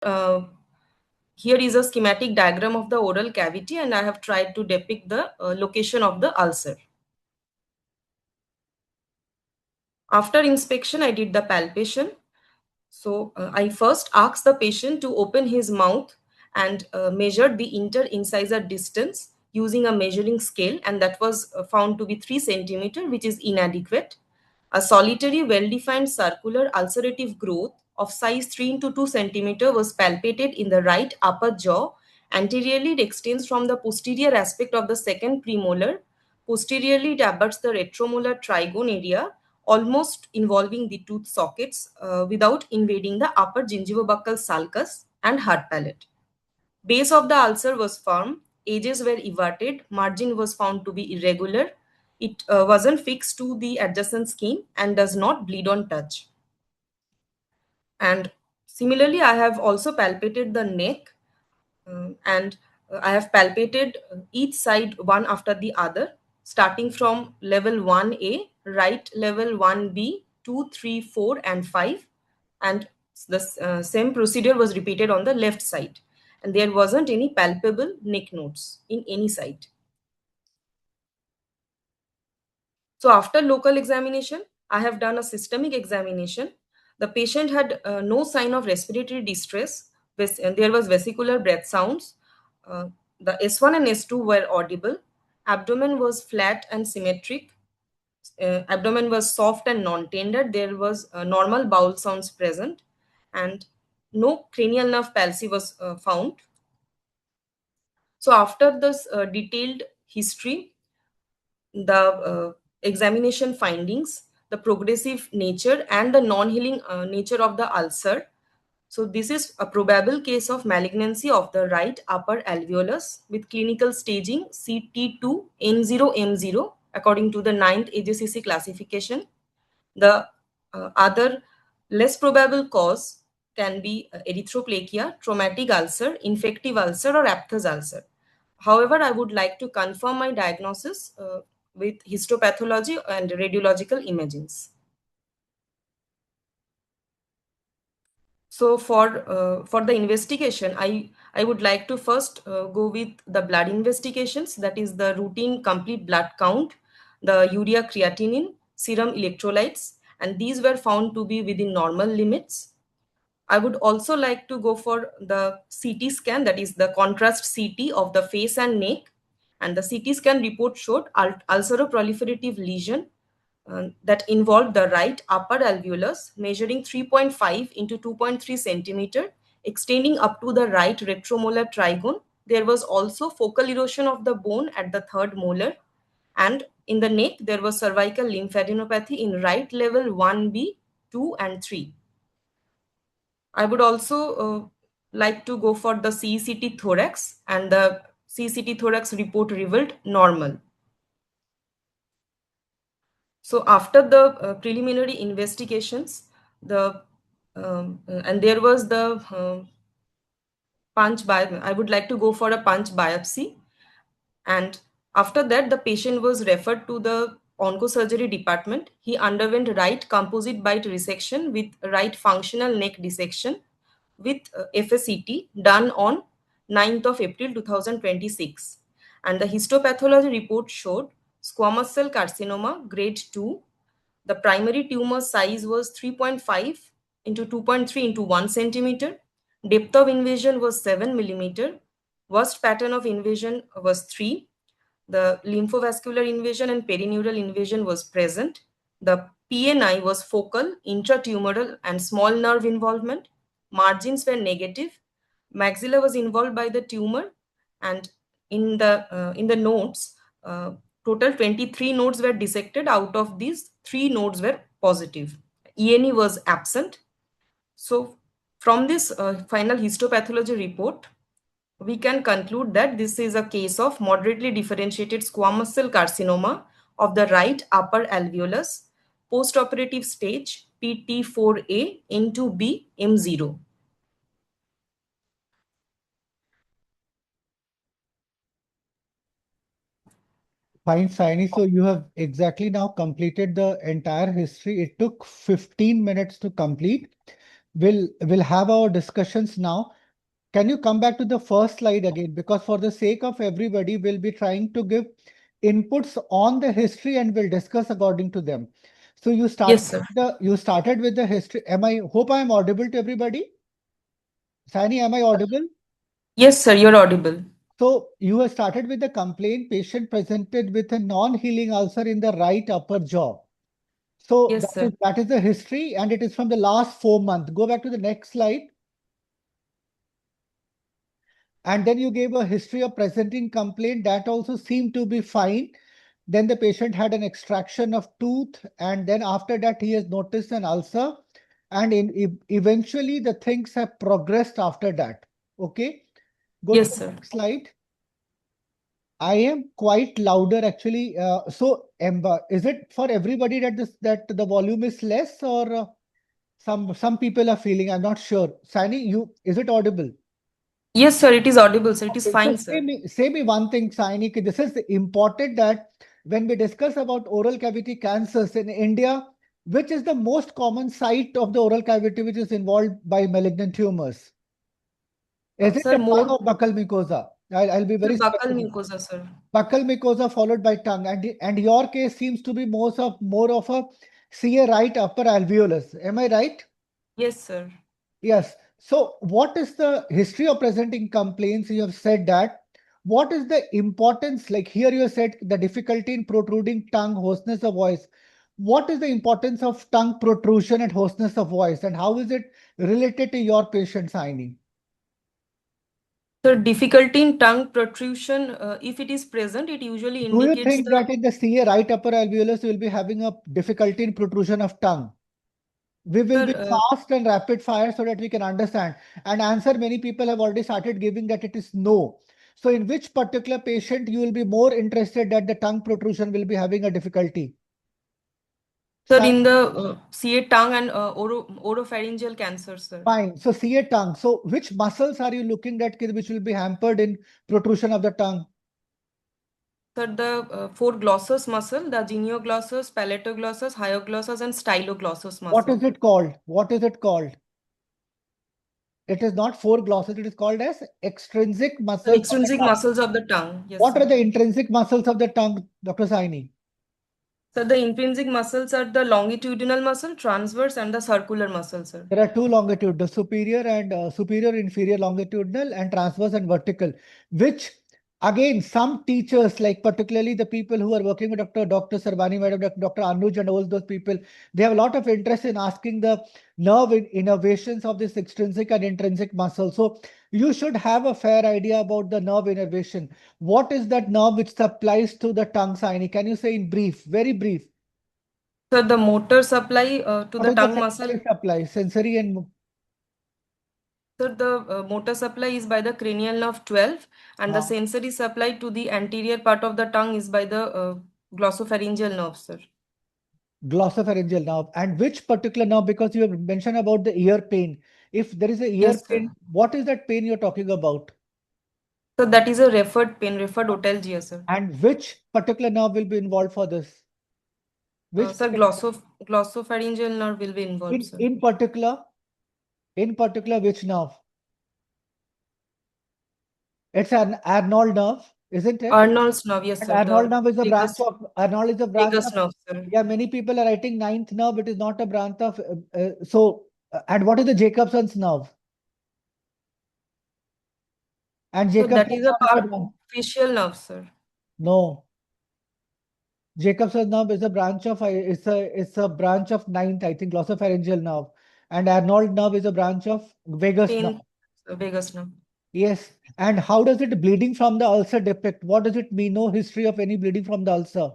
Here is a schematic diagram of the oral cavity, and I have tried to depict the location of the ulcer. After inspection, I did the palpation. So I first asked the patient to open his mouth and measured the inter-incisor distance using a measuring scale, and that was found to be 3 centimeter, which is inadequate. A solitary well-defined circular ulcerative growth of size 3 into 2 centimeter was palpated in the right upper jaw. Anteriorly, it extends from the posterior aspect of the second premolar. Posteriorly, it abuts the retromolar trigone area, almost involving the tooth sockets without invading the upper gingivobuccal sulcus and hard palate. Base of the ulcer was firm, edges were everted, margin was found to be irregular. It wasn't fixed to the adjacent skin and does not bleed on touch. And similarly, I have also palpated the neck and I have palpated each side one after the other, starting from level 1A, right level 1B, 2, 3, 4, and 5. And the same procedure was repeated on the left side. And there wasn't any palpable neck nodes in any side. So after local examination, I have done a systemic examination. The patient had no sign of respiratory distress. There was vesicular breath sounds. Uh, the S1 and S2 were audible. Abdomen was flat and symmetric. Abdomen was soft and non-tender. There was normal bowel sounds present, and no cranial nerve palsy was found. So after this detailed history, the examination findings, the progressive nature and the non-healing nature of the ulcer. So this is a probable case of malignancy of the right upper alveolus with clinical staging CT2 N0M0 according to the 9th AJCC classification. The other less probable cause can be erythroplakia, traumatic ulcer, infective ulcer, or aphthous ulcer. However, I would like to confirm my diagnosis with histopathology and radiological imagings. So for the investigation, I would like to first go with the blood investigations, that is the routine complete blood count, the urea creatinine, serum electrolytes, and these were found to be within normal limits. I would also like to go for the CT scan, that is the contrast CT of the face and neck, and the CT scan report showed ulceroproliferative lesion that involved the right upper alveolus measuring 3.5 into 2.3 centimeter, extending up to the right retromolar trigone. There was also focal erosion of the bone at the third molar, and in the neck there was cervical lymphadenopathy in right level 1B, 2, and 3. I would also like to go for the CECT thorax, and the CECT thorax report revealed normal. So after the preliminary investigations, and there was the punch biopsy. I would like to go for a punch biopsy, and after that the patient was referred to the oncosurgery department. He underwent right composite bite resection with right functional neck dissection with FACT done on 9th of April 2026. And the histopathology report showed squamous cell carcinoma grade 2. The primary tumor size was 3.5 into 2.3 into 1 centimeter. Depth of invasion was 7 millimeter. Worst pattern of invasion was 3. The lymphovascular invasion and perineural invasion was present. The PNI was focal, intratumoral, and small nerve involvement. Margins were negative. Maxilla was involved by the tumor, and in the nodes, total 23 nodes were dissected. Out of these, 3 nodes were positive. ENE was absent. So, from this final histopathology report, we can conclude that this is a case of moderately differentiated squamous cell carcinoma of the right upper alveolus, postoperative stage PT4A N2B M0. Fine, Saini. So you have exactly now completed the entire history. It took 15 minutes to complete. we'll have our discussions now. Can you come back to the first slide again? Because for the sake of everybody, we'll be trying to give inputs on the history and we'll discuss according to them. So Yes, sir. you started with the history. Hope I am audible to everybody? Sani, am I audible? Yes, sir, you're audible. So you have started with the complaint patient presented with a non-healing ulcer in the right upper jaw. So Yes, sir. that is the history and it is from the last 4 months. Go back to the next slide. And then you gave a history of presenting complaint that also seemed to be fine. Then the patient had an extraction of tooth, and then after that he has noticed an ulcer, and eventually the things have progressed after that. Okay, go to Yes, the sir. next slide. I am quite louder actually. So Emba, is it for everybody that that the volume is less, or some people are feeling? I'm not sure. Sani, you is it audible? Yes, sir, it is audible, sir. It is Okay, so fine, sir. say me one thing, Saini, ki this is important that when we discuss about oral cavity cancers in India, which is the most common site of the oral cavity which is involved by malignant tumors? Is it Sir, the tongue more, or buccal mucosa? I'll be sir, very buccal specific. mucosa, sir. Buccal mucosa followed by tongue, and your case seems to be more of a CA right upper alveolus. Am I right? Yes, sir. Yes. So, what is the history of presenting complaints? You have said that. What is the importance? Like here, you have said the difficulty in protruding tongue, hoarseness of voice. What is the importance of tongue protrusion and hoarseness of voice, and how is it related to your patient signing? Sir, difficulty in tongue protrusion, if it is present, it usually Do you indicates think the, that in the CA right upper alveolus, you will be having a difficulty in protrusion of tongue? We will sir, be fast and rapid fire so that we can understand. And answer many people have already started giving that it is no. So in which particular patient you will be more interested that the tongue protrusion will be having a difficulty? sir, Sign in the CA tongue and oropharyngeal cancer, sir. fine. So CA tongue. So which muscles are you looking at which will be hampered in protrusion of the tongue? Sir, the four glossus muscle, the genioglossus, palatoglossus, hyoglossus, and styloglossus What muscle. is it called? What is it called? It is not four glosses. It is called as extrinsic The muscles of the extrinsic tongue. muscles of the tongue. Yes, What sir. are the intrinsic muscles of the tongue, Dr. Saini? So the intrinsic muscles are the longitudinal muscle, transverse, and the circular muscle, sir. There are two longitude, the superior and superior, inferior longitudinal and transverse and vertical, which again, some teachers, like particularly the people who are working with Dr. Sarvani, Madam, Dr. Anuj and all those people, they have a lot of interest in asking the nerve innervations of this extrinsic and intrinsic muscle. So you should have a fair idea about the nerve innervation. What is that nerve which supplies to the tongue, Saini? Can you say in brief, very brief? So the motor supply to What the is the tongue muscle. sensory supply? Sensory and So the motor supply is by the cranial nerve 12, and the uh, sensory supply to the anterior part of the tongue is by the glossopharyngeal nerve, sir. glossopharyngeal nerve. And which particular nerve? Because you have mentioned about the ear pain. If there is a ear Yes, sir. pain, what is that pain you're talking about? So that is a referred pain, referred otalgia, sir. And which particular nerve will be involved for this? Which Sir, particular, glossopharyngeal nerve will be involved, in sir. in particular, in particular, which nerve? It's an Arnold nerve, isn't it? Arnold's nerve, yes, And sir. Arnold The nerve is a branch vagus, of Arnold is a branch vagus of. nerve, sir. Yeah, many people are writing ninth nerve. It is not a branch of. And what is the Jacobson's nerve? And So that Jacobson's is a nerve is a part branch. facial nerve, sir. No. Jacobson's nerve is a branch of it's a branch of ninth, I think, glossopharyngeal nerve, and Arnold nerve is a branch of vagus nerve. Pain, vagus nerve. Yes. And how does it bleeding from the ulcer depict? What does it mean? No history of any bleeding from the ulcer.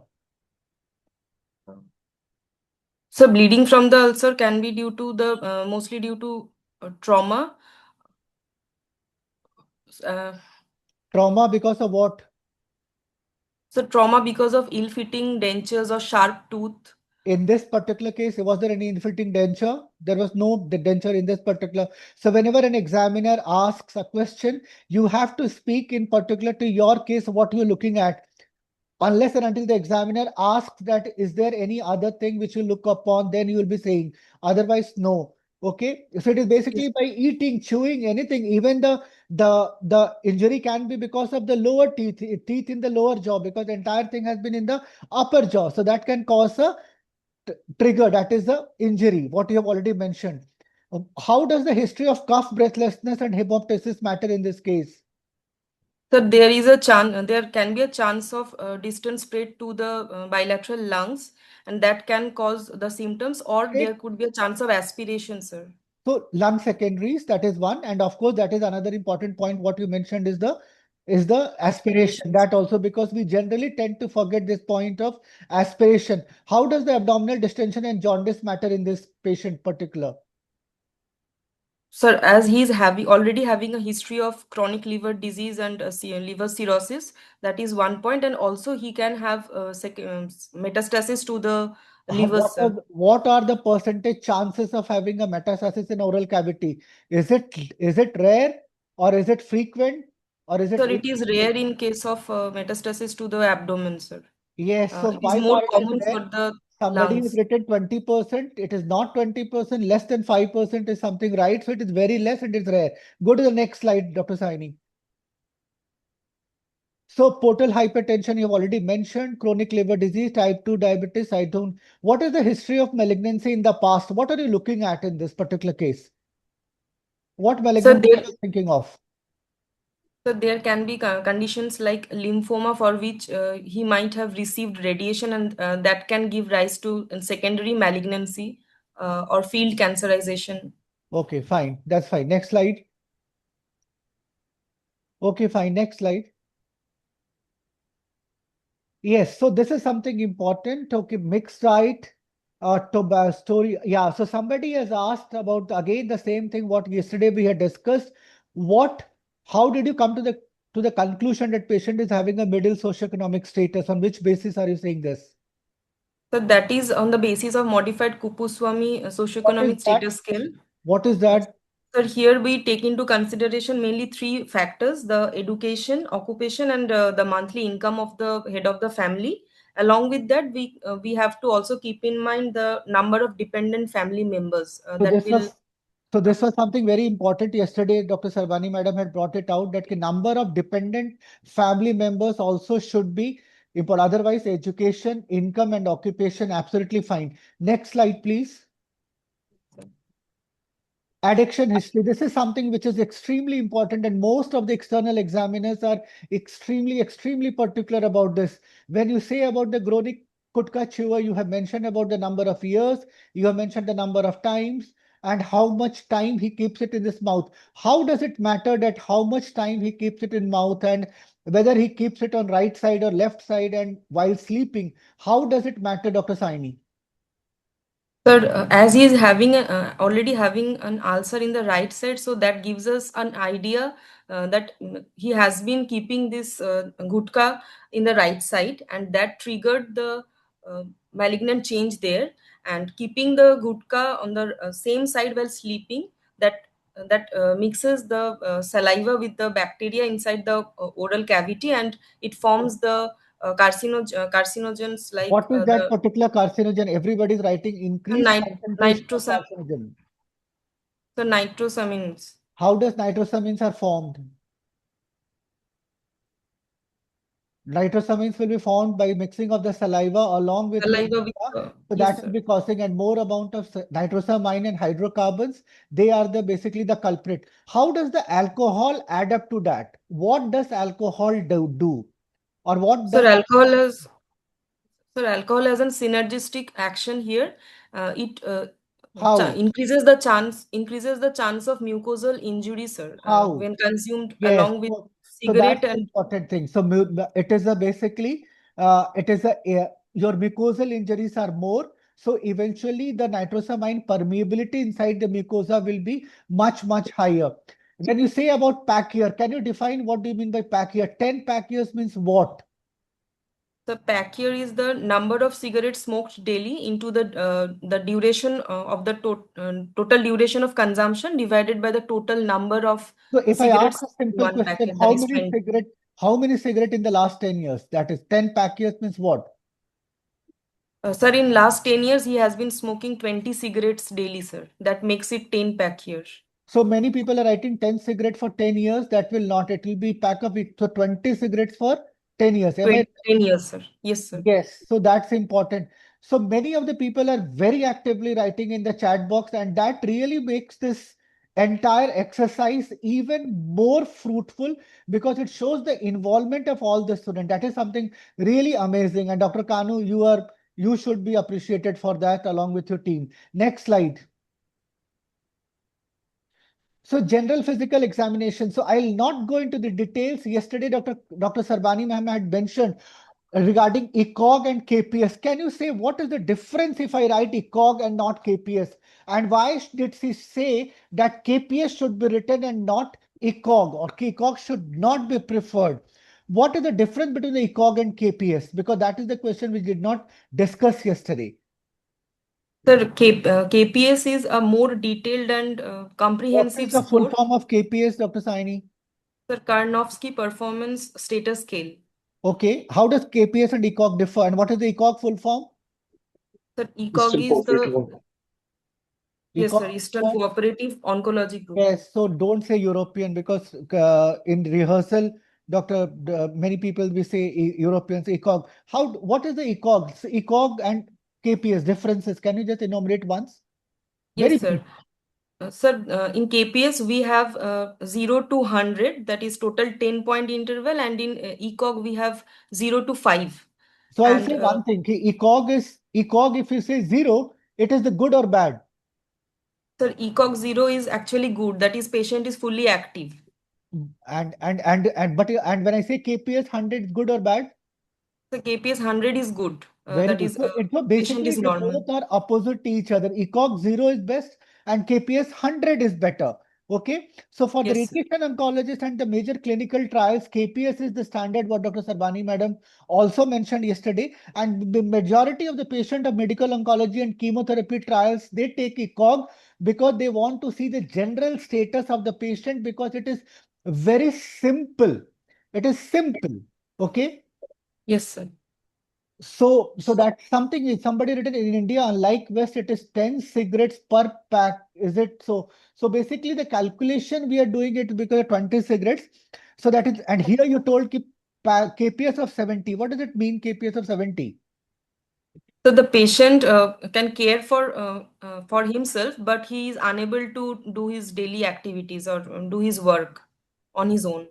So bleeding from the ulcer can be due to the mostly due to trauma. Uh, Trauma because of what? so trauma because of ill-fitting dentures or sharp tooth. In this particular case, was there any infiltrating denture? There was no denture in this particular. So whenever an examiner asks a question, you have to speak in particular to your case, what you're looking at. Unless and until the examiner asks that is there any other thing which you look upon, then you will be saying, otherwise no. Okay, so it is basically Yes. by eating, chewing, anything. Even the injury can be because of the lower teeth in the lower jaw, because the entire thing has been in the upper jaw. So that can cause a trigger, that is the injury, what you have already mentioned. How does the history of cough, breathlessness, and hemoptysis matter in this case? So there is a chance, there can be a chance of distant spread to the bilateral lungs, and that can cause the symptoms, or there Okay. could be a chance of aspiration, sir. So lung secondaries, that is one, and of course that is another important point. What you mentioned is the aspiration. Aspirations. That also, because we generally tend to forget this point of aspiration. How does the abdominal distension and jaundice matter in this patient particular? Sir, as he is having already having a history of chronic liver disease and liver cirrhosis, that is one point, and also he can have metastasis to the liver, sir. What are the percentage chances of having a metastasis in oral cavity? Is it rare, or is it frequent, or is it Sir, it is rare infrequent? in case of metastasis to the abdomen, sir. Yes, so It is why more it is common rare? for the Somebody has lungs. written 20%. It is not 20%, less than 5% is something, right? So it is very less and it's rare. Go to the next slide, Dr. Saini. So portal hypertension, you've already mentioned, chronic liver disease, type 2 diabetes. I don't. What is the history of malignancy in the past? What are you looking at in this particular case? What So malignancy are there, you thinking of? so there can be conditions like lymphoma for which he might have received radiation, and that can give rise to secondary malignancy or field cancerization. Okay, fine. That's fine. Next slide. Okay, fine. Next slide. Yes, so this is something important. Okay, mixed diet, to story. Yeah, so somebody has asked about again the same thing what yesterday we had discussed. What, how did you come to the conclusion that patient is having a middle socioeconomic status? On which basis are you saying this? So that is on the basis of modified Kupuswamy What is socioeconomic that? status scale. What is Uh, that? So here we take into consideration mainly three factors: the education, occupation, and the monthly income of the head of the family. Along with that, we have to also keep in mind the number of dependent family members So that this will. was so this was something very important yesterday. Dr. Sarvani madam had brought it out that the number of dependent family members also should be important. Otherwise, education, income, and occupation absolutely fine. Next slide, please. Addiction history. This is something which is extremely important, and most of the external examiners are extremely particular about this. When you say about the chronic Kutka chewer, you have mentioned about the number of years, you have mentioned the number of times, and how much time he keeps it in his mouth. How does it matter that how much time he keeps it in mouth, and whether he keeps it on right side or left side and while sleeping? How does it matter, Dr. Saini? Sir, as he is having already having an ulcer in the right side, so that gives us an idea that he has been keeping this gutka in the right side, and that triggered the malignant change there. And keeping the gutka on the same side while sleeping, that mixes the saliva with the bacteria inside the oral cavity, and it forms the carcinogens like What is that the particular carcinogen? Everybody is writing increased concentration of nitrosamine. carcinogen. So nitrosamines. How does nitrosamines are formed? Nitrosamines will be formed by mixing of the saliva along with your Saliva with urine. So yes, that will sir. be causing and more amount of nitrosamine and hydrocarbons. They are the basically the culprit. How does the alcohol add up to that? What does alcohol do? Or what Sir, does alcohol has sir, alcohol has a synergistic action here. It how? increases the chance of mucosal injury, sir, How? when consumed Yes, along with so that's cigarette the and. important thing. So it is a basically it is your mucosal injuries are more. So eventually the nitrosamine permeability inside the mucosa will be much higher. When you say about pack year, can you define what do you mean by pack year? 10 pack years means what? The pack here is the number of cigarettes smoked daily into the duration of the total duration of consumption divided by the total number of So if I ask cigarettes a in simple one question, packet, that is 20. how many cigarette in the last 10 years? That is 10 pack years means what? Sir, in last 10 years, he has been smoking 20 cigarettes daily, sir. That makes it 10 pack year. So many people are writing 10 cigarettes for 10 years. That will not, it will be pack of it. So 20 cigarettes for 10 years. Am I? 10 years, sir. Yes, sir. Yes, so that's important. So many of the people are very actively writing in the chat box, and that really makes this entire exercise even more fruitful because it shows the involvement of all the students. That is something really amazing. And Dr. Kanu, you should be appreciated for that along with your team. Next slide. So general physical examination. So I'll not go into the details. Yesterday, Dr. Sarbani ma'am had mentioned regarding ECOG and KPS. Can you say what is the difference if I write ECOG and not KPS? And why did she say that KPS should be written and not ECOG, or ECOG should not be preferred? What is the difference between the ECOG and KPS? Because that is the question we did not discuss yesterday. Sir, KPS is a more detailed and What is comprehensive the full score. form of KPS, Dr. Saini? Sir, Karnofsky Performance Status Scale. Okay, how does KPS and ECOG differ? And what is the ECOG full form? Sir, ECOG Eastern is Cooperative. the, yes, sir, ECOG Eastern Cooperative Oncology Group. Yes, so don't say European because in rehearsal, many people we say Europeans, ECOG. What is the ECOG? So ECOG and KPS differences. Can you just enumerate once? Very Yes, sir. brief. Sir, in KPS, we have 0 to 100, that is total 10-point interval, and in ECOG, we have 0 to 5. So I'll And say one thing. ECOG, if you say zero, it is the good or bad. sir, ECOG 0 is actually good, that is patient is fully active. And when I say KPS 100 is good or bad? So KPS 100 is good, Very that good. is So patient basically, is they normal. both are opposite to each other. ECOG 0 is best and KPS 100 is better. Okay. So for the Yes, sir. radiation oncologist and the major clinical trials, KPS is the standard, what Dr. Sarbani madam also mentioned yesterday. And the majority of the patient of medical oncology and chemotherapy trials, they take ECOG because they want to see the general status of the patient because it is very simple. It is simple. Okay. Yes, sir. So that's something is somebody written in India, unlike West, it is 10 cigarettes per pack. Is it so? So basically the calculation we are doing it because of 20 cigarettes. So that is, and here you told KPS of 70. What does it mean, KPS of 70? So the patient can care for himself, but he is unable to do his daily activities or do his work on his own.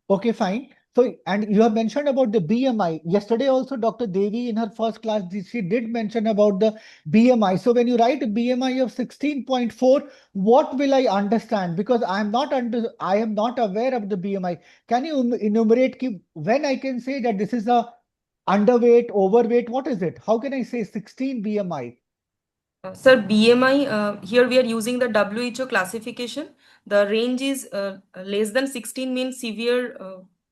Okay, fine. So, and you have mentioned about the BMI. Yesterday also, Dr. Devi in her first class, she did mention about the BMI. So when you write a BMI of 16.4, what will I understand? Because I am not aware of the BMI. Can you enumerate when I can say that this is a underweight, overweight? What is it? How can I say 16 BMI? Sir, BMI, here we are using the WHO classification. The range is less than 16 means severe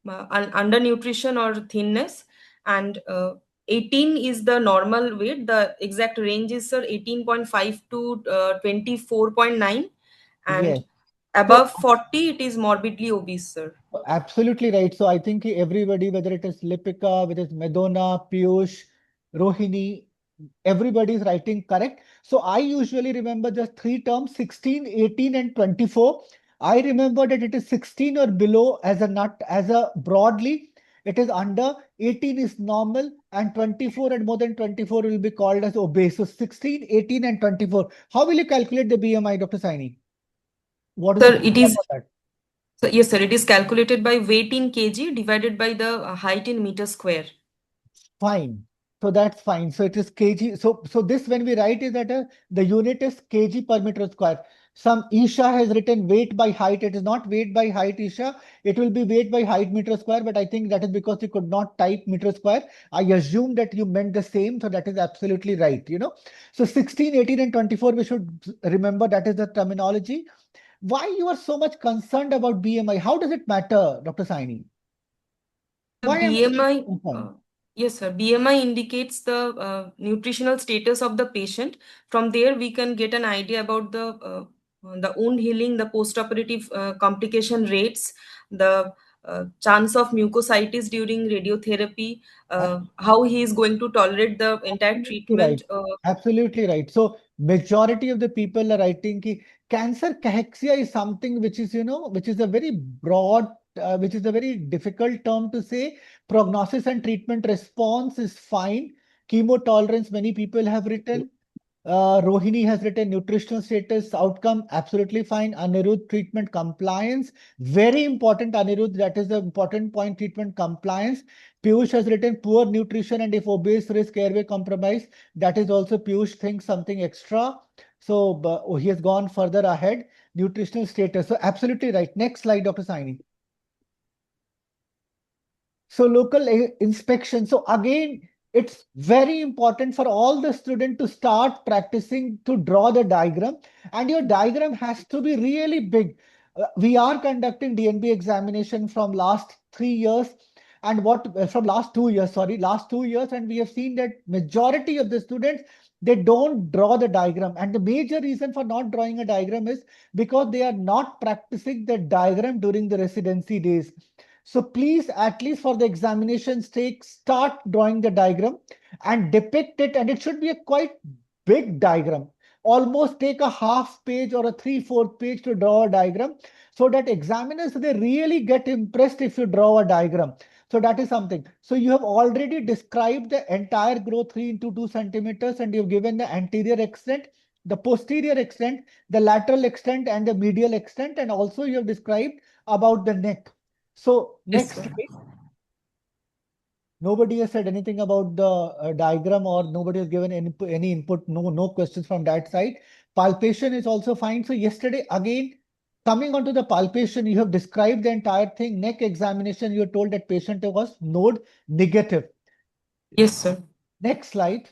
undernutrition or thinness, and 18 is the normal weight. The exact range is, sir, 18.5 to 24.9, and Yes. So above 40 it is morbidly obese, sir. absolutely right. So I think everybody, whether it is Lipika, whether it's Medona, Piyush, Rohini, everybody is writing correct. So I usually remember just three terms, 16, 18, and 24. I remember that it is 16 or below as a nut, as a broadly, it is under, 18 is normal, and 24 and more than 24 will be called as obese. So 16, 18, and 24. How will you calculate the BMI, Dr. Saini? What is the Sir, it formula is, for that? so yes, sir, it is calculated by weight in kg divided by the height in meter square. Fine. So that's fine. So it is kg. So this when we write is that the unit is kg per meter square. Some Isha has written weight by height. It is not weight by height, Isha. It will be weight by height meter square. But I think that is because you could not type meter square. I assume that you meant the same. So that is absolutely right. So 16, 18, and 24, we should remember that is the terminology. Why you are so much concerned about BMI? How does it matter, Dr. Saini? The Why am I BMI, concerned? yes, sir. BMI indicates the nutritional status of the patient. From there, we can get an idea about the wound healing, the post-operative complication rates, the chance of mucositis during radiotherapy, how he is going to tolerate the entire Absolutely right. treatment. Absolutely right. So majority of the people are writing ki cancer cachexia is something which is, which is a very broad, which is a very difficult term to say. Prognosis and treatment response is fine. Chemo tolerance, many people have written. Rohini has written nutritional status, outcome, absolutely fine. Anirudh, treatment compliance, very important. Anirudh, that is the important point, treatment compliance. Piyush has written poor nutrition and if obese risk airway compromise, that is also Piyush thinks something extra. So he has gone further ahead. Nutritional status. So absolutely right. Next slide, Dr. Saini. So local inspection. So again, it's very important for all the student to start practicing to draw the diagram, and your diagram has to be really big. We are conducting DNB examination from last 3 years and from last 2 years, sorry, last 2 years. And we have seen that majority of the students, they don't draw the diagram. And the major reason for not drawing a diagram is because they are not practicing the diagram during the residency days. So please, at least for the examination's sake, start drawing the diagram and depict it. And it should be a quite big diagram. Almost take a half page or a 3/4 page to draw a diagram so that examiners, they really get impressed if you draw a diagram. So that is something. So you have already described the entire growth 3 into 2 centimeters and you've given the anterior extent, the posterior extent, the lateral extent and the medial extent. And also you have described about the neck. So Yes, next sir. slide. Nobody has said anything about the diagram or nobody has given any input. No questions from that side. Palpation is also fine. So yesterday, again, coming onto the palpation, you have described the entire thing. Neck examination, you told that patient was node negative. Yes, sir. Next slide.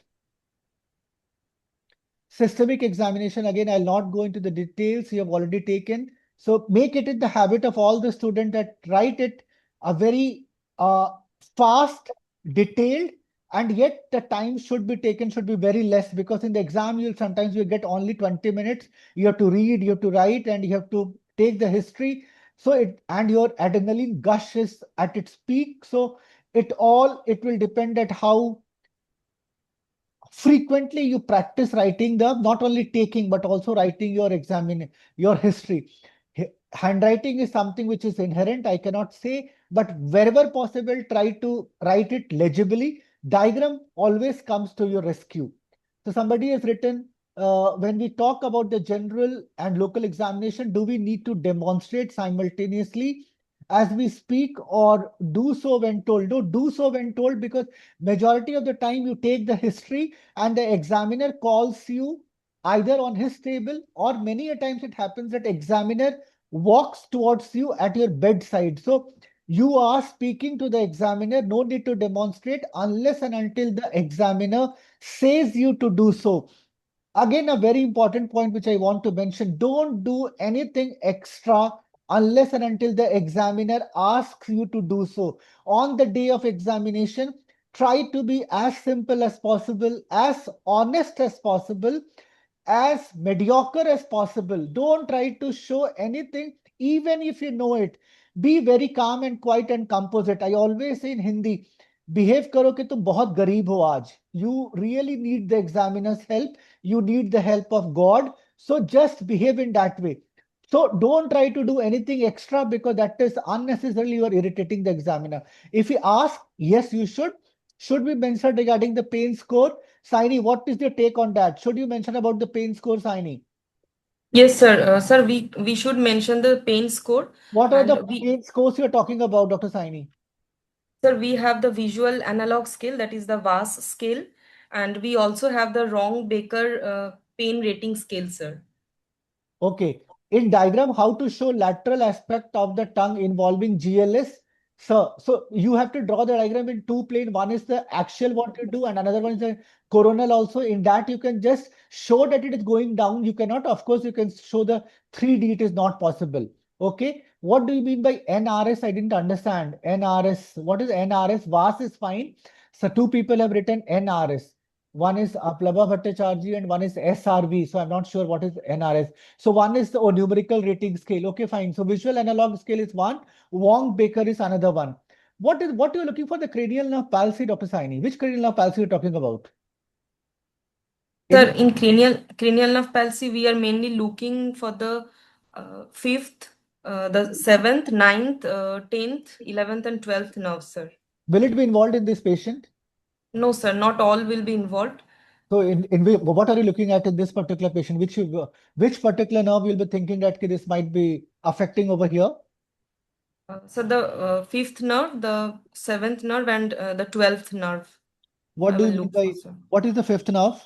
Systemic examination, again, I'll not go into the details you have already taken. So make it in the habit of all the student that write it a very fast, detailed, and yet the time should be taken, should be very less, because in the exam, you'll sometimes you get only 20 minutes. You have to read, you have to write, and you have to take the history. So and your adrenaline gush is at its peak. So it will depend at how frequently you practice writing the not only taking but also writing your your history. Handwriting is something which is inherent, I cannot say, but wherever possible try to write it legibly. Diagram always comes to your rescue. So somebody has written, when we talk about the general and local examination, do we need to demonstrate simultaneously as we speak or do so when told? No, do so when told, because majority of the time you take the history and the examiner calls you either on his table, or many a times it happens that examiner walks towards you at your bedside. So you are speaking to the examiner, no need to demonstrate unless and until the examiner says you to do so. Again, a very important point which I want to mention, don't do anything extra unless and until the examiner asks you to do so. On the day of examination, try to be as simple as possible, as honest as possible, as mediocre as possible. Don't try to show anything, even if you know it. Be very calm and quiet and composite. I always say in Hindi, behave करो कि तुम बहुत गरीब हो आज. You really need the examiner's help. You need the help of God. So just behave in that way. So don't try to do anything extra, because that is unnecessarily you are irritating the examiner. If he asks, yes, you should. Should we mention regarding the pain score? Saini, what is your take on that? Should you mention about the pain score, Saini? Yes, sir. Sir, we should mention the pain score, What are the and we pain scores you're talking about, Dr. Saini? sir, we have the visual analog scale, that is the VAS scale, and we also have the Wrong Baker pain rating scale, sir. Okay. In diagram, how to show lateral aspect of the tongue involving GLS? So you have to draw the diagram in two plane. One is the actual what you do, and another one is the coronal also. In that, you can just show that it is going down. You cannot, of course, you can show the 3D. It is not possible. Okay. What do you mean by NRS? I didn't understand. NRS. What is NRS? VAS is fine. So two people have written NRS. one is Aplaba Bhattacharjee and one is SRV. So I'm not sure what is NRS. So one is the numerical rating scale. Okay, fine. So visual analog scale is one. Wong Baker is another one. What you're looking for the cranial nerve palsy, Dr. Saini? Which cranial nerve palsy you're talking about? Sir, Any in cranial nerve palsy, we are mainly looking for the fifth, the seventh, ninth, 10th, 11th, and 12th nerves, sir. will it be involved in this patient? No, sir, not all will be involved. So what are you looking at in this particular patient? Which particular nerve you'll be thinking that this might be affecting over here? So the fifth nerve, the seventh nerve, and the 12th nerve, What I do will you mean look for, by sir. what is the fifth nerve?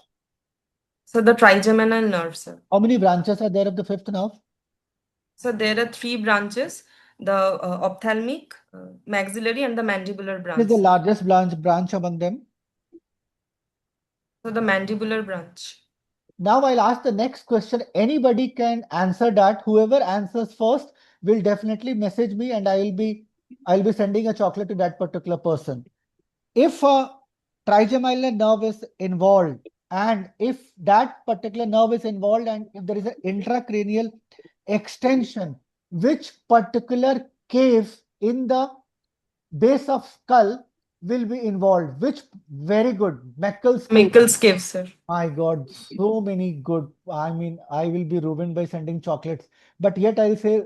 So the trigeminal nerve, sir. How many branches are there of the fifth nerve? So there are three branches: the ophthalmic, maxillary, and the mandibular What is branch, the sir. largest branch among them? So the mandibular branch. Now I'll ask the next question. Anybody can answer that. Whoever answers first will definitely message me and I'll be sending a chocolate to that particular person. If a trigeminal nerve is involved and if that particular nerve is involved and if there is an intracranial extension, which particular cave in the base of skull will be involved? Which very good. Meckel's cave. Meckel's cave, sir. My God, so many good. I mean, I will be ruined by sending chocolates, but yet I'll say,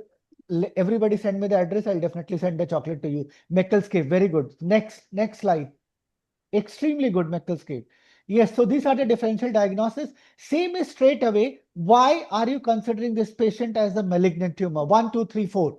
everybody send me the address. I'll definitely send the chocolate to you. Meckel's cave, very good. Next slide. Extremely good, Meckel's cave. Yes, so these are the differential diagnosis. Same is straight away. Why are you considering this patient as a malignant tumor? One, two, three, four.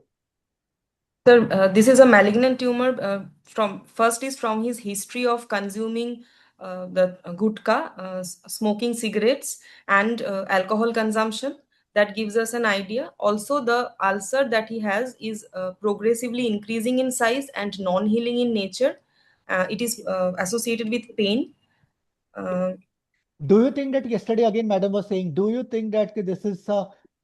Sir, this is a malignant tumor. From first is from his history of consuming the gutka, smoking cigarettes, and alcohol consumption. That gives us an idea. Also, the ulcer that he has is progressively increasing in size and non-healing in nature. It is associated with pain. Uh, Do you think that yesterday again, madam was saying, do you think that this is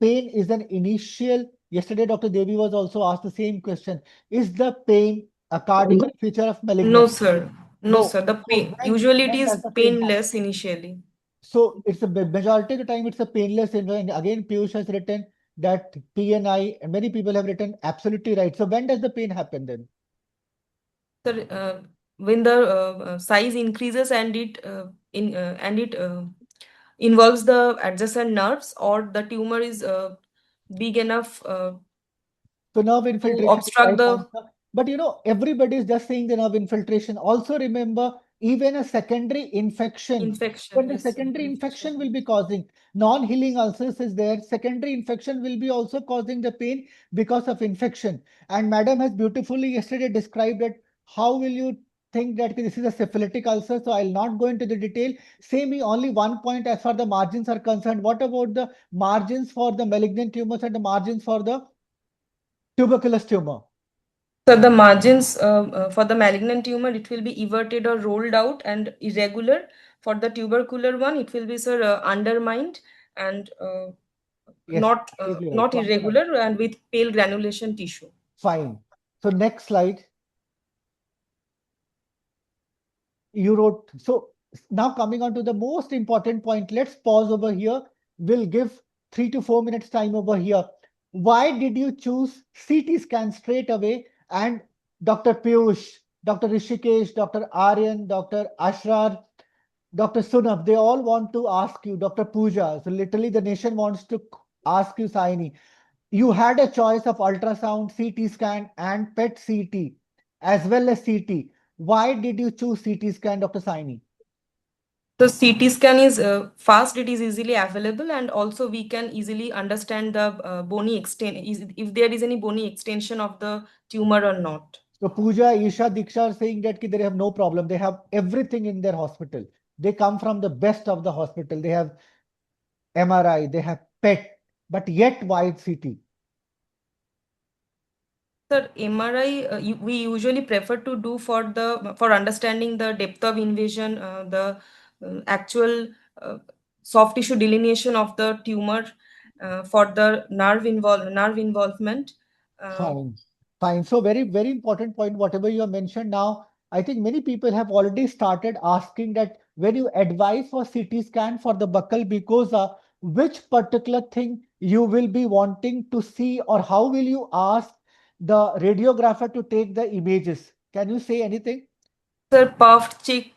pain is an initial? Yesterday, Dr. Devi was also asked the same question. Is the pain a cardinal feature of no, malignancy? sir. No, No. sir. The So pain usually it when does is the pain happen? painless initially. So it's a majority of the time it's a painless injury. And again, Piyush has written that PNI and many people have written absolutely right. So when does the pain happen then? Sir, when the size increases and it involves the adjacent nerves, or the tumor is big enough So nerve to infiltration is obstruct right the answer. But everybody is just saying the nerve infiltration. Also remember, even a secondary infection, infection. when the Yes, sir. secondary infection will Infection. be causing non-healing ulcers is there. Secondary infection will be also causing the pain because of infection. And madam has beautifully yesterday described it. How will you think that this is a syphilitic ulcer? So I'll not go into the detail. Say me only one point as far the margins are concerned. What about the margins for the malignant tumors and the margins for the tuberculous tumor? So the margins for the malignant tumor, it will be everted or rolled out and irregular. For the tubercular one, it will be, sir, undermined and Yes, absolutely right. not So underline. irregular and with pale granulation tissue. Fine. So next slide, you wrote. So now coming on to the most important point, let's pause over here. We'll give 3 to 4 minutes time over here. Why did you choose CT scan straight away? And Dr. Piyush, Dr. Rishikesh, Dr. Aryan, Dr. Ashrar, Dr. Sunab, they all want to ask you, Dr. Pooja. So literally the nation wants to ask you, Saini. You had a choice of ultrasound, CT scan, and PET CT, as well as CT. Why did you choose CT scan, Dr. Saini? The CT scan is fast, it is easily available, and also we can easily understand the bony extent, if there is any bony extension of the tumor or not. So Pooja, Isha, Diksha are saying that they have no problem. They have everything in their hospital. They come from the best of the hospital. They have MRI, they have PET, but yet why CT? Sir, MRI we usually prefer to do for understanding the depth of invasion, the actual uh, soft tissue delineation of the tumor, for the nerve involvement. Uh, Fine, fine. So very important point, whatever you have mentioned now, I think many people have already started asking that when you advise for CT scan for the buccal mucosa, which particular thing you will be wanting to see, or how will you ask the radiographer to take the images? Can you say anything? Sir, puffed cheek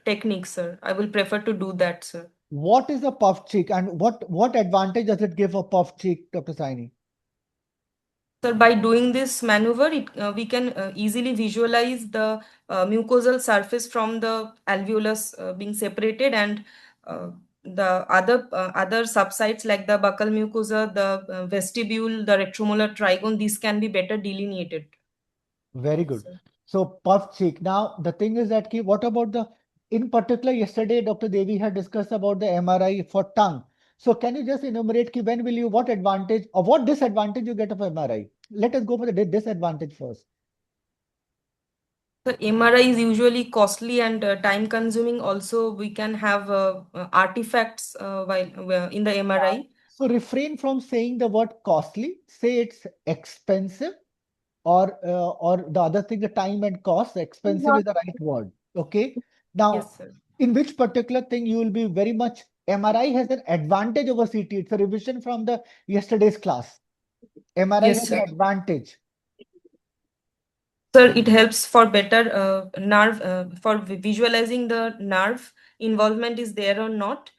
technique, sir. I will prefer to do that, sir. What is a puff cheek, and what advantage does it give a puff cheek, Dr. Saini? Sir, by doing this maneuver, we can easily visualize the mucosal surface from the alveolus being separated, and uh, the other subsites like the buccal mucosa, the vestibule, the retromolar trigone, these can be better delineated. Very good. Sir. So puff cheek. Now the thing is that what about the, in particular yesterday Dr. Devi had discussed about the MRI for tongue. So can you just enumerate when will you, what advantage or what disadvantage you get of MRI? Let us go for the disadvantage first. The MRI is usually costly and time consuming. Also, we can have artifacts while in the MRI. So refrain from saying the word costly. Say it's expensive, or the other thing, the time and cost. Expensive is the right word. Okay. Now, Yes, sir. in which particular thing you will be very much, MRI has an advantage over CT. It's a revision from the yesterday's class. MRI Yes, has an sir. advantage. Sir, it helps for better nerve for visualizing the nerve involvement is there or not,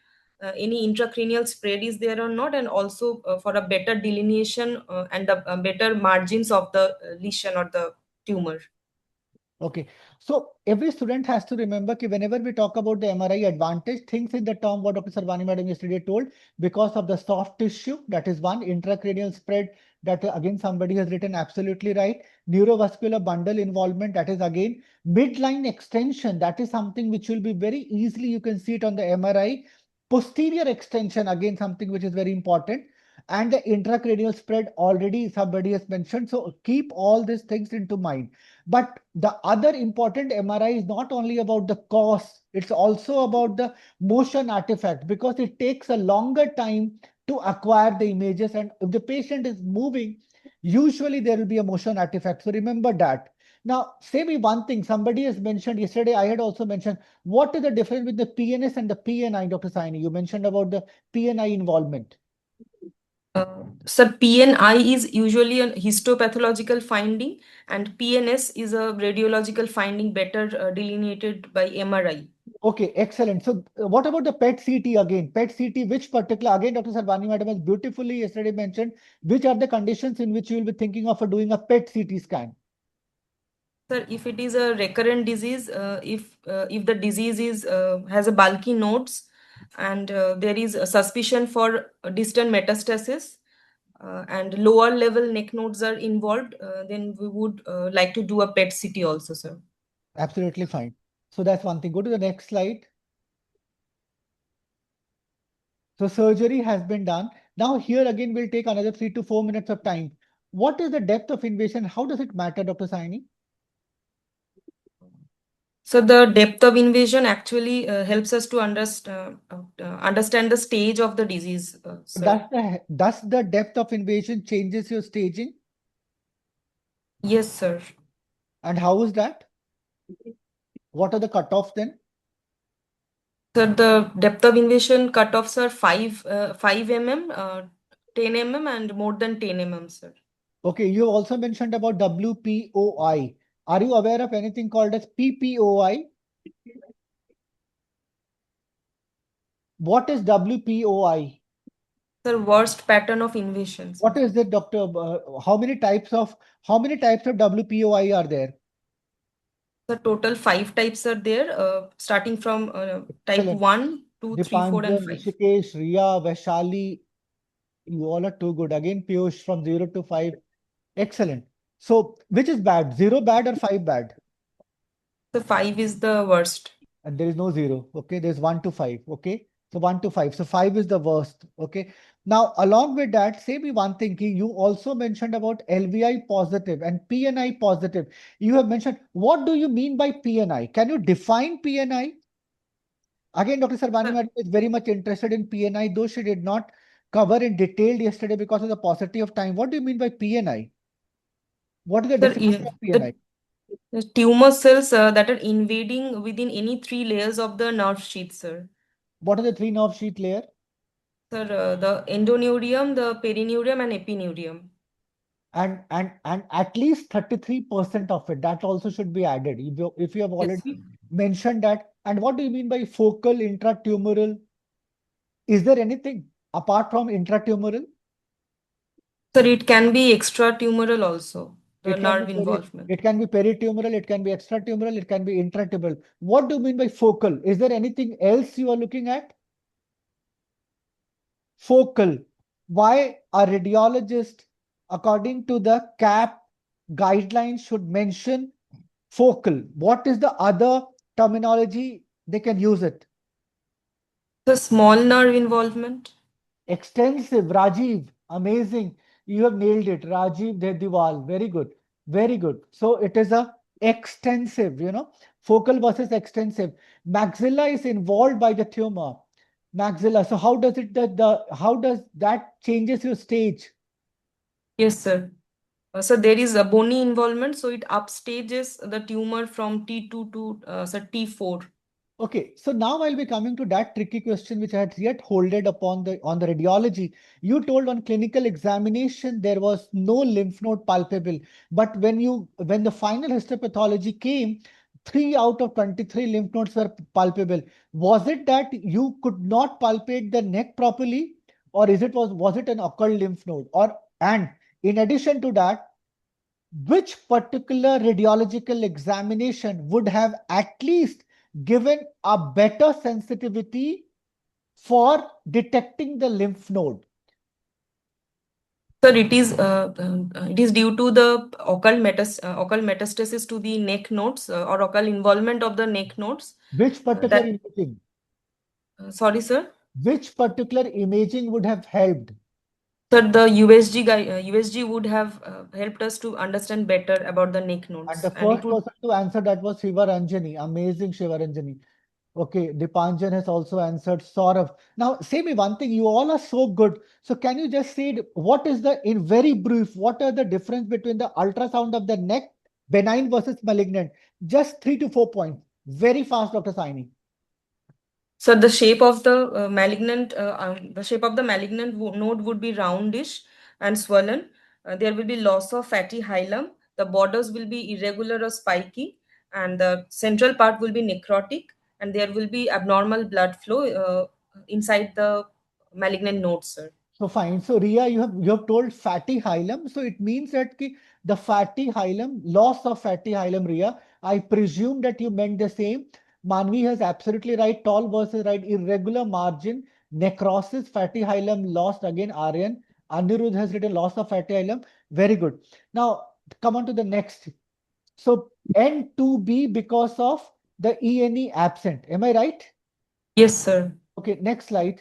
any intracranial spread is there or not, and also for a better delineation and better margins of the lesion or the tumor. Okay. So every student has to remember that whenever we talk about the MRI advantage, things in the term what Dr. Sarvani Madam yesterday told, because of the soft tissue, that is one, intracranial spread, that again somebody has written absolutely right. Neurovascular bundle involvement, that is again midline extension, that is something which will be very easily, you can see it on the MRI. Posterior extension, again something which is very important. And the intracranial spread already somebody has mentioned. So keep all these things into mind. But the other important MRI is not only about the cost, it's also about the motion artifact, because it takes a longer time to acquire the images. And if the patient is moving, usually there will be a motion artifact. So remember that. Now, say me one thing, somebody has mentioned yesterday, I had also mentioned, what is the difference between the PNS and the PNI, Dr. Saini? You mentioned about the PNI involvement. Sir, PNI is usually a histopathological finding, and PNS is a radiological finding better delineated by MRI. Okay, excellent. So what about the PET CT again? PET CT, which particular, again, Dr. Sarvani Madam has beautifully yesterday mentioned, which are the conditions in which you will be thinking of doing a PET CT scan? Sir, if it is a recurrent disease, if the disease is has a bulky nodes, and there is a suspicion for distant metastasis, and lower level neck nodes are involved, then we would like to do a PET CT also, sir. Absolutely fine. So that's one thing. Go to the next slide. So surgery has been done. Now here again, we'll take another 3 to 4 minutes of time. What is the depth of invasion? How does it matter, Dr. Saini? So the depth of invasion actually helps us to understand the stage of the disease, sir. Does the depth of invasion changes your staging? Yes, sir. And how is that? What are the cutoffs then? Sir, the depth of invasion cutoffs are 5 mm, 10 mm, and more than 10 mm, sir. Okay, you also mentioned about WPOI. Are you aware of anything called as PPOI? What is WPOI? Sir, worst pattern of invasion, sir. What is it, doctor? How many types of WPOI are there? The total 5 types are there, starting from type Excellent. 1, 2, 3, 4, and Dipanjan, 5. Rishikesh, Riya, Vaishali, you all are too good. Again, Piyush from 0 to 5. Excellent. So, which is bad? 0 bad or 5 bad? The 5 is the worst. And there is no 0. Okay, there's 1 to 5. Okay, so 1 to 5. So 5 is the worst. Okay, now along with that, say me one thing. You also mentioned about LVI positive and PNI positive. You have mentioned, what do you mean by PNI? Can you define PNI? Again, Dr. Sarvani Sir, Madam is very much interested in PNI, though she did not cover in detail yesterday because of the paucity of time. What do you mean by PNI? What is the sir, definition of the PNI? The tumor cells that are invading within any three layers of the nerve sheath, sir. What are the three nerve sheath layer? Sir, the endoneurium, the perineurium, and epineurium. And at least 33% of it, that also should be added. If you have Yes, sir. already mentioned that. And what do you mean by focal intratumoral? Is there anything apart from intratumoral? Sir, it can be extratumoral also, the It can be nerve involvement. peritumoral, it can be extratumoral, it can be intratumoral. What do you mean by focal? Is there anything else you are looking at? Focal. Why a radiologist, according to the CAP guidelines, should mention focal? What is the other terminology they can use it? The small nerve involvement. Extensive, Rajiv, amazing. You have nailed it, Rajiv Dediwal. Very good, very good. So it is a extensive, focal versus extensive. Maxilla is involved by the tumor. Maxilla. So how does it how does that changes your stage? Yes, sir. So there is a bony involvement, so it upstages the tumor from T2 to T4. Okay, so now I'll be coming to that tricky question which I had yet holded upon the on the radiology. You told on clinical examination there was no lymph node palpable, but when the final histopathology came, 3 out of 23 lymph nodes were palpable. Was it that you could not palpate the neck properly, or was it an occult lymph node? Or and in addition to that, which particular radiological examination would have at least given a better sensitivity for detecting the lymph node? Sir, it is due to the occult metastasis to the neck nodes or occult involvement of the neck nodes. Which particular That imaging? Sorry, sir. Which particular imaging would have helped? Sir, the USG would have helped us to understand better about the neck And the nodes, and it first would. person to answer that was Shiva Ranjani. Amazing Shiva Ranjani. Okay, Dipanjan has also answered Saurav. Now, say me one thing, you all are so good. So can you just say what is in very brief, what are the difference between the ultrasound of the neck, benign versus malignant? Just 3 to 4 points. Very fast, Dr. Saini. So the shape of the malignant node would be roundish and swollen. There will be loss of fatty hilum. The borders will be irregular or spiky, and the central part will be necrotic, and there will be abnormal blood flow inside the malignant node, sir. So fine. So Ria, you have told fatty hilum. So it means that the fatty hilum, loss of fatty hilum, Ria. I presume that you meant the same. Manvi has absolutely right. Tall versus right. Irregular margin, necrosis, fatty hilum lost again. Aryan. Anirudh has written loss of fatty hilum. Very good. Now come on to the next. So N2B because of the ENE absent. Am I right? Yes, sir. Okay. Next slide.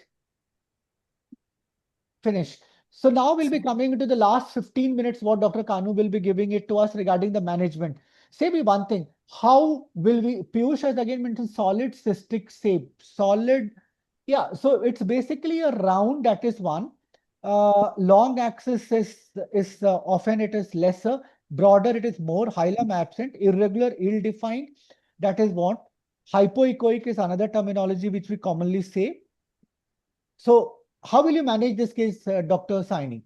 Finish. So now we'll be coming into the last 15 minutes, what Dr. Kanu will be giving it to us regarding the management. Say me one thing. How will we, Piyush has again mentioned solid cystic shape. Solid, yeah. So it's basically a round, that is one. Long axis is often it is lesser, broader it is more, hilum absent, irregular, ill-defined, that is what. Hypoechoic is another terminology which we commonly say. So how will you manage this case, Dr. Saini?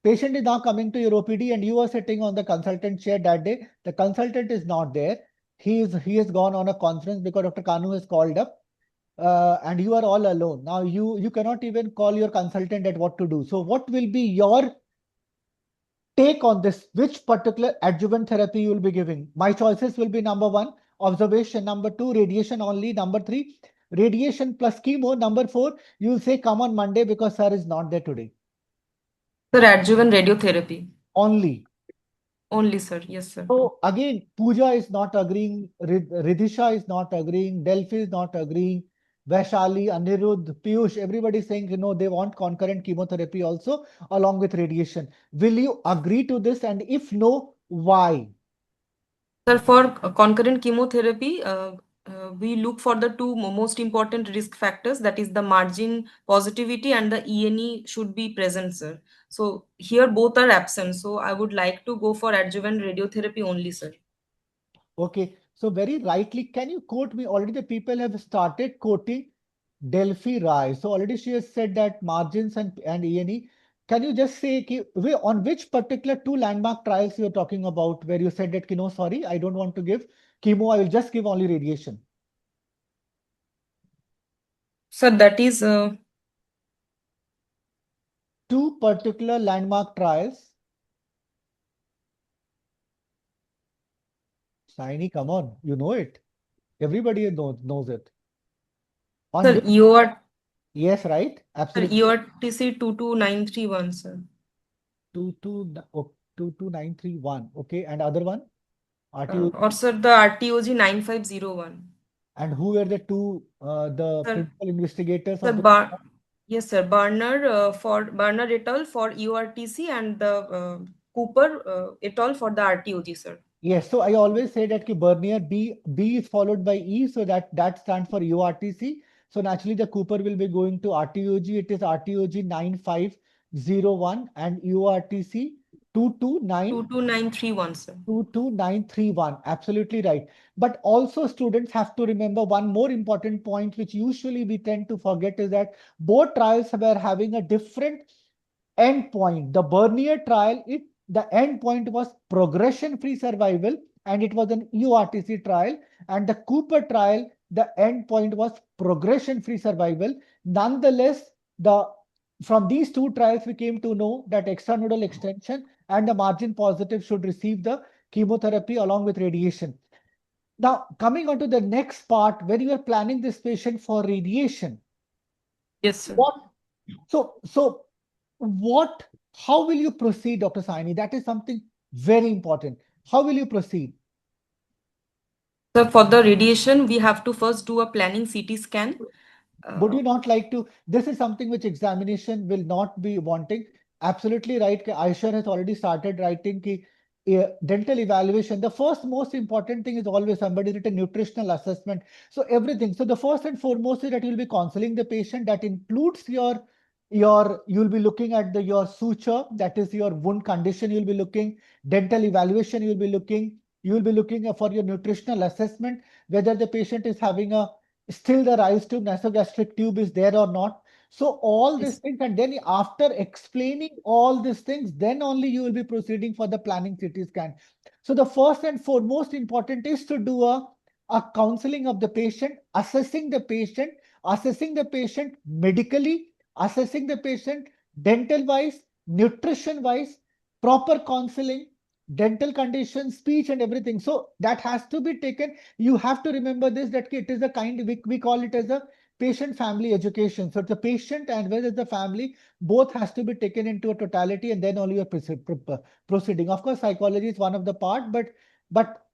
Patient is now coming to your OPD and you are sitting on the consultant chair that day. The consultant is not there. He has gone on a conference because Dr. Kanu has called up, and you are all alone. Now you cannot even call your consultant at what to do. So what will be your take on this? Which particular adjuvant therapy you will be giving? My choices will be number one, observation; number two, radiation only; number three, radiation plus chemo; number four, you will say come on Monday because sir is not there today. Sir, adjuvant radiotherapy Only. only, sir. Yes, sir. So again, Pooja is not agreeing, Ridhisha is not agreeing, Delphi is not agreeing, Vaishali, Anirudh, Piyush, everybody is saying, they want concurrent chemotherapy also along with radiation. Will you agree to this? And if no, why? Sir, for concurrent chemotherapy, we look for the two most important risk factors, that is the margin positivity and the ENE should be present, sir. So here both are absent. So I would like to go for adjuvant radiotherapy only, sir. Okay, so very rightly, can you quote me? Already the people have started quoting Delphi Rai. So already she has said that margins and E&E. Can you just say on which particular two landmark trials you're talking about where you said that, no, sorry, I don't want to give chemo, I will just give only radiation. So that is Two particular landmark trials. Shiny, come on, you know it. Everybody knows it. On sir, which, yes, right? Absolutely. EORTC 22931, sir. 22931. Okay, and other one, RTO. Or sir, the RTOG 9501. And who were the two, the Sir, principal investigators sir, of the? yes, sir. Barner et al. For EORTC and the Cooper et al. For the RTOG, sir. Yes, so I always say that ki Bernier B is followed by E, so that stands for URTC. So naturally, the Cooper will be going to RTOG. It is RTOG 9501 and URTC 229. 22931, sir. 22931. Absolutely right. But also students have to remember one more important point, which usually we tend to forget, is that both trials were having a different endpoint. The Bernier trial, the endpoint was progression-free survival, and it was an EORTC trial. And the Cooper trial, the endpoint was progression-free survival. Nonetheless, from these two trials, we came to know that extranodal extension and the margin positive should receive the chemotherapy along with radiation. Now, coming on to the next part, when you are planning this patient for radiation, Yes, sir. what so what how will you proceed, Dr. Saini? That is something very important. How will you proceed? So for the radiation, we have to first do a planning CT scan. Would Uh, you not like to? This is something which examination will not be wanting. Absolutely right. Aisha has already started writing ki, dental evaluation. The first most important thing is always somebody written nutritional assessment. So everything. So the first and foremost is that you'll be counseling the patient. That includes you'll be looking at your suture, that is your wound condition. You'll be looking dental evaluation. You'll be looking for your nutritional assessment, whether the patient is having a still the rise tube, nasogastric tube is there or not. So all these yes, things, and then after explaining all these things, then only you will be proceeding for the planning CT scan. So the first and foremost important is to do a counseling of the patient, assessing the patient medically, assessing the patient dental wise, nutrition wise, proper counseling, dental condition, speech and everything. So that has to be taken. You have to remember this, that it is a kind, we call it as a patient family education. So the patient and whether the family, both has to be taken into a totality, and then only you're proceeding. Of course, psychology is one of the part, but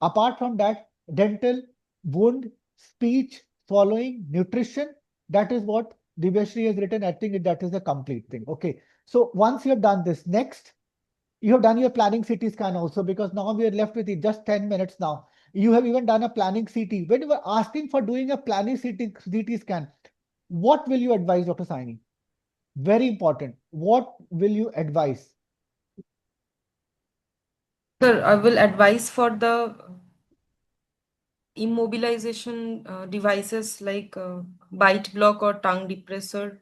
apart from that, dental, wound, speech, swallowing, nutrition, that is what Divashri has written. I think that is a complete thing. Okay. So once you have done this, next, you have done your planning CT scan also, because now we are left with it just 10 minutes now. You have even done a planning CT. When you were asking for doing a planning CT scan, what will you advise, Dr. Saini? Very important. What will you advise? sir. I will advise for the immobilization devices like bite block or tongue depressor.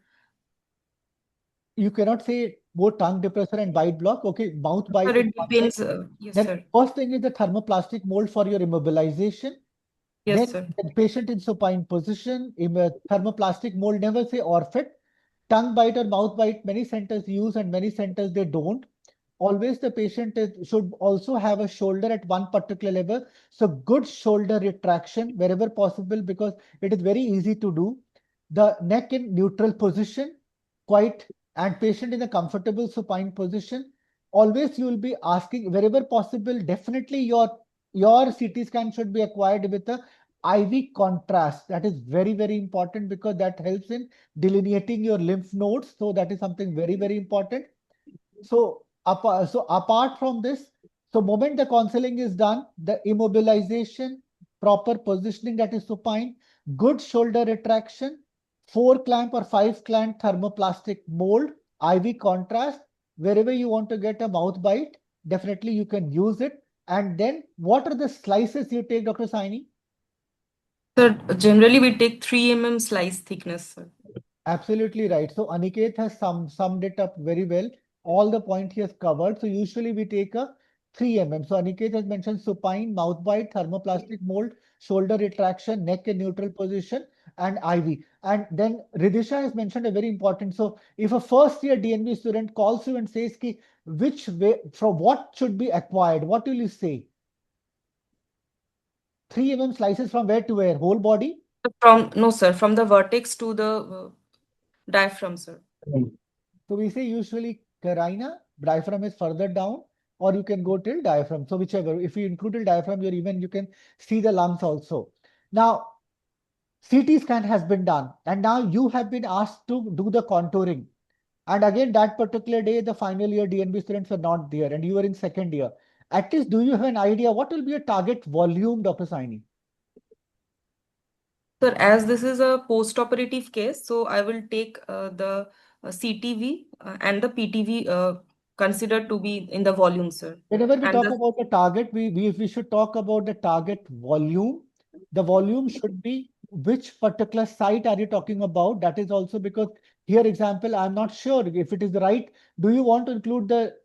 You cannot say both tongue depressor and bite block. Okay, mouth Sir, bite is it one thing. depends. Yes, Then sir. first thing is the thermoplastic mold for your immobilization. Yes, Then sir. the patient in supine position, in a thermoplastic mold, never say Orfit. Tongue bite or mouth bite, many centers use and many centers they don't. Always the patient should also have a shoulder at one particular level. So good shoulder retraction wherever possible, because it is very easy to do. The neck in neutral position, quite, and patient in a comfortable supine position. Always you will be asking wherever possible. Definitely your CT scan should be acquired with a IV contrast. That is very, very important, because that helps in delineating your lymph nodes. So that is something very, very important. So apart from this, so moment the counseling is done, the immobilization, proper positioning, that is supine, good shoulder retraction, 4 clamp or 5 clamp thermoplastic mold, IV contrast, wherever you want to get a mouth bite, definitely you can use it. And then what are the slices you take, Dr. Saini? Sir, generally we take 3 mm slice thickness, sir. Absolutely right. So Aniket has summed it up very well. All the point he has covered. So usually we take a 3 mm. So Aniket has mentioned supine, mouth bite, thermoplastic mold, shoulder retraction, neck in neutral position, and IV. And then Ridisha has mentioned a very important. So if a first year DNB student calls you and says ki which way from what should be acquired, what will you say? 3 mm slices from where to where? Whole body? From no, sir, from the vertex to the diaphragm, sir. So we say usually carina, diaphragm is further down, or you can go till diaphragm. So whichever, if you include till diaphragm, you can see the lungs also. Now, CT scan has been done, and now you have been asked to do the contouring. And again, that particular day, the final year DNB students were not there, and you were in second year. At least, do you have an idea what will be a target volume, Dr. Saini? Sir, as this is a post-operative case, so I will take the CTV and the PTV considered to be in the volume, sir. Whenever we And talk the about the target, we should talk about the target volume. The volume should be which particular site are you talking about? That is also because here example, I'm not sure if it is the right. Do you want to include the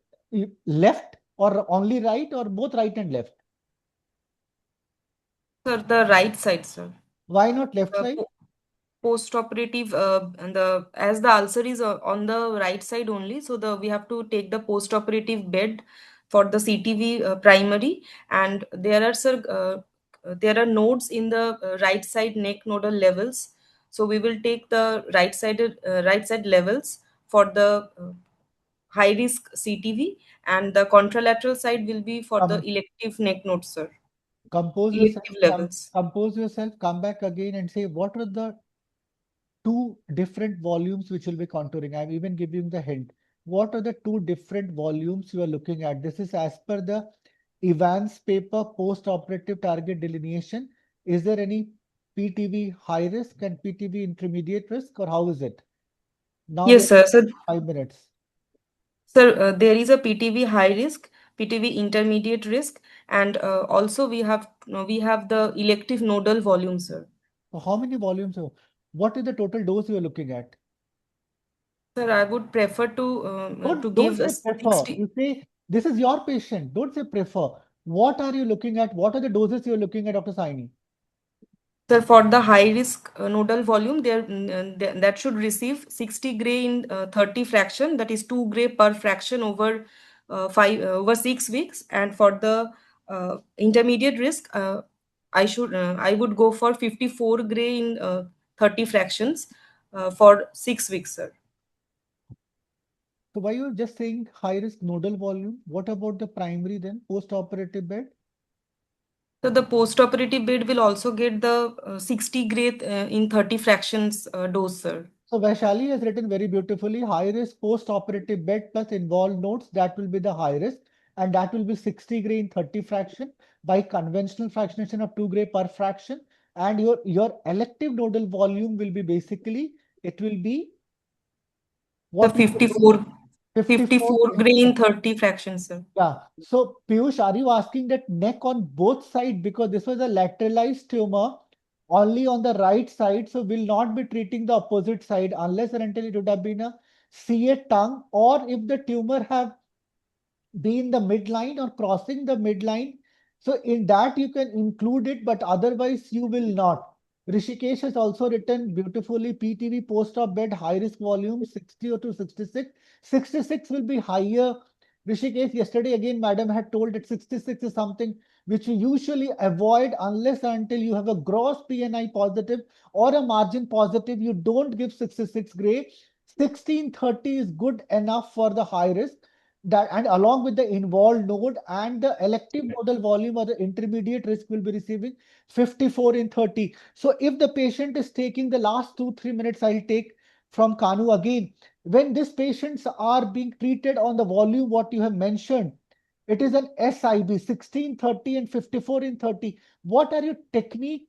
left or only right or both right and left? sir, the right side, sir. Why not left The side? post-operative and the as the ulcer is on the right side only, so the we have to take the post-operative bed for the CTV primary, and there are, sir, there are nodes in the right side neck nodal levels, so we will take the right side levels for the high risk CTV, and the contralateral side will be for the Um, elective neck nodes, sir. compose yourself, Elective levels. compose yourself, come back again and say what are the two different volumes which will be contouring. I'm even giving the hint. What are the two different volumes you are looking at? This is as per the Evans paper post-operative target delineation. Is there any PTV high risk and PTV intermediate risk, or how is it? Now we Yes, have sir. So 5 minutes. sir, there is a PTV high risk, PTV intermediate risk, and also we have the elective nodal volume, sir. So how many volumes? What is the total dose you are looking at? Sir, I would prefer to Don't give a say prefer. 60. You say this is your patient. Don't say prefer. What are you looking at? What are the doses you are looking at, Dr. Saini? Sir, for the high risk nodal volume, that should receive 60 gray in 30 fraction, that is 2 gray per fraction over 6 weeks. And for the intermediate risk, I would go for 54 gray in 30 fractions for 6 weeks, sir. So why you just saying high risk nodal volume? What about the primary then, post-operative bed? So the post-operative bed will also get the 60 gray in 30 fractions dose, sir. So Vaishali has written very beautifully, high risk post-operative bed plus involved nodes, that will be the high risk, and that will be 60 gray in 30 fraction by conventional fractionation of 2 gray per fraction. And your elective nodal volume will be basically, it will be The what we say, 54, 54. 54 gray in 30 fractions, sir. Yeah. So, Piyush, are you asking that neck on both sides because this was a lateralized tumor only on the right side? So, we'll not be treating the opposite side unless and until it would have been a CA tongue, or if the tumor have be in the midline or crossing the midline. So in that you can include it, but otherwise you will not. Rishikesh has also written beautifully PTV post-op bed high risk volume 60 or to 66. 66 will be higher. Rishikesh, yesterday again, madam had told that 66 is something which you usually avoid unless and until you have a gross PNI positive or a margin positive. You don't give 66 gray. 1630 is good enough for the high risk, that, and along with the involved node and the elective nodal volume or the intermediate risk will be receiving 54 in 30. So if the patient is taking the last 2-3 minutes, I'll take from Kanu again. When these patients are being treated on the volume what you have mentioned, it is an SIB 1630 and 54 in 30. What are your technique?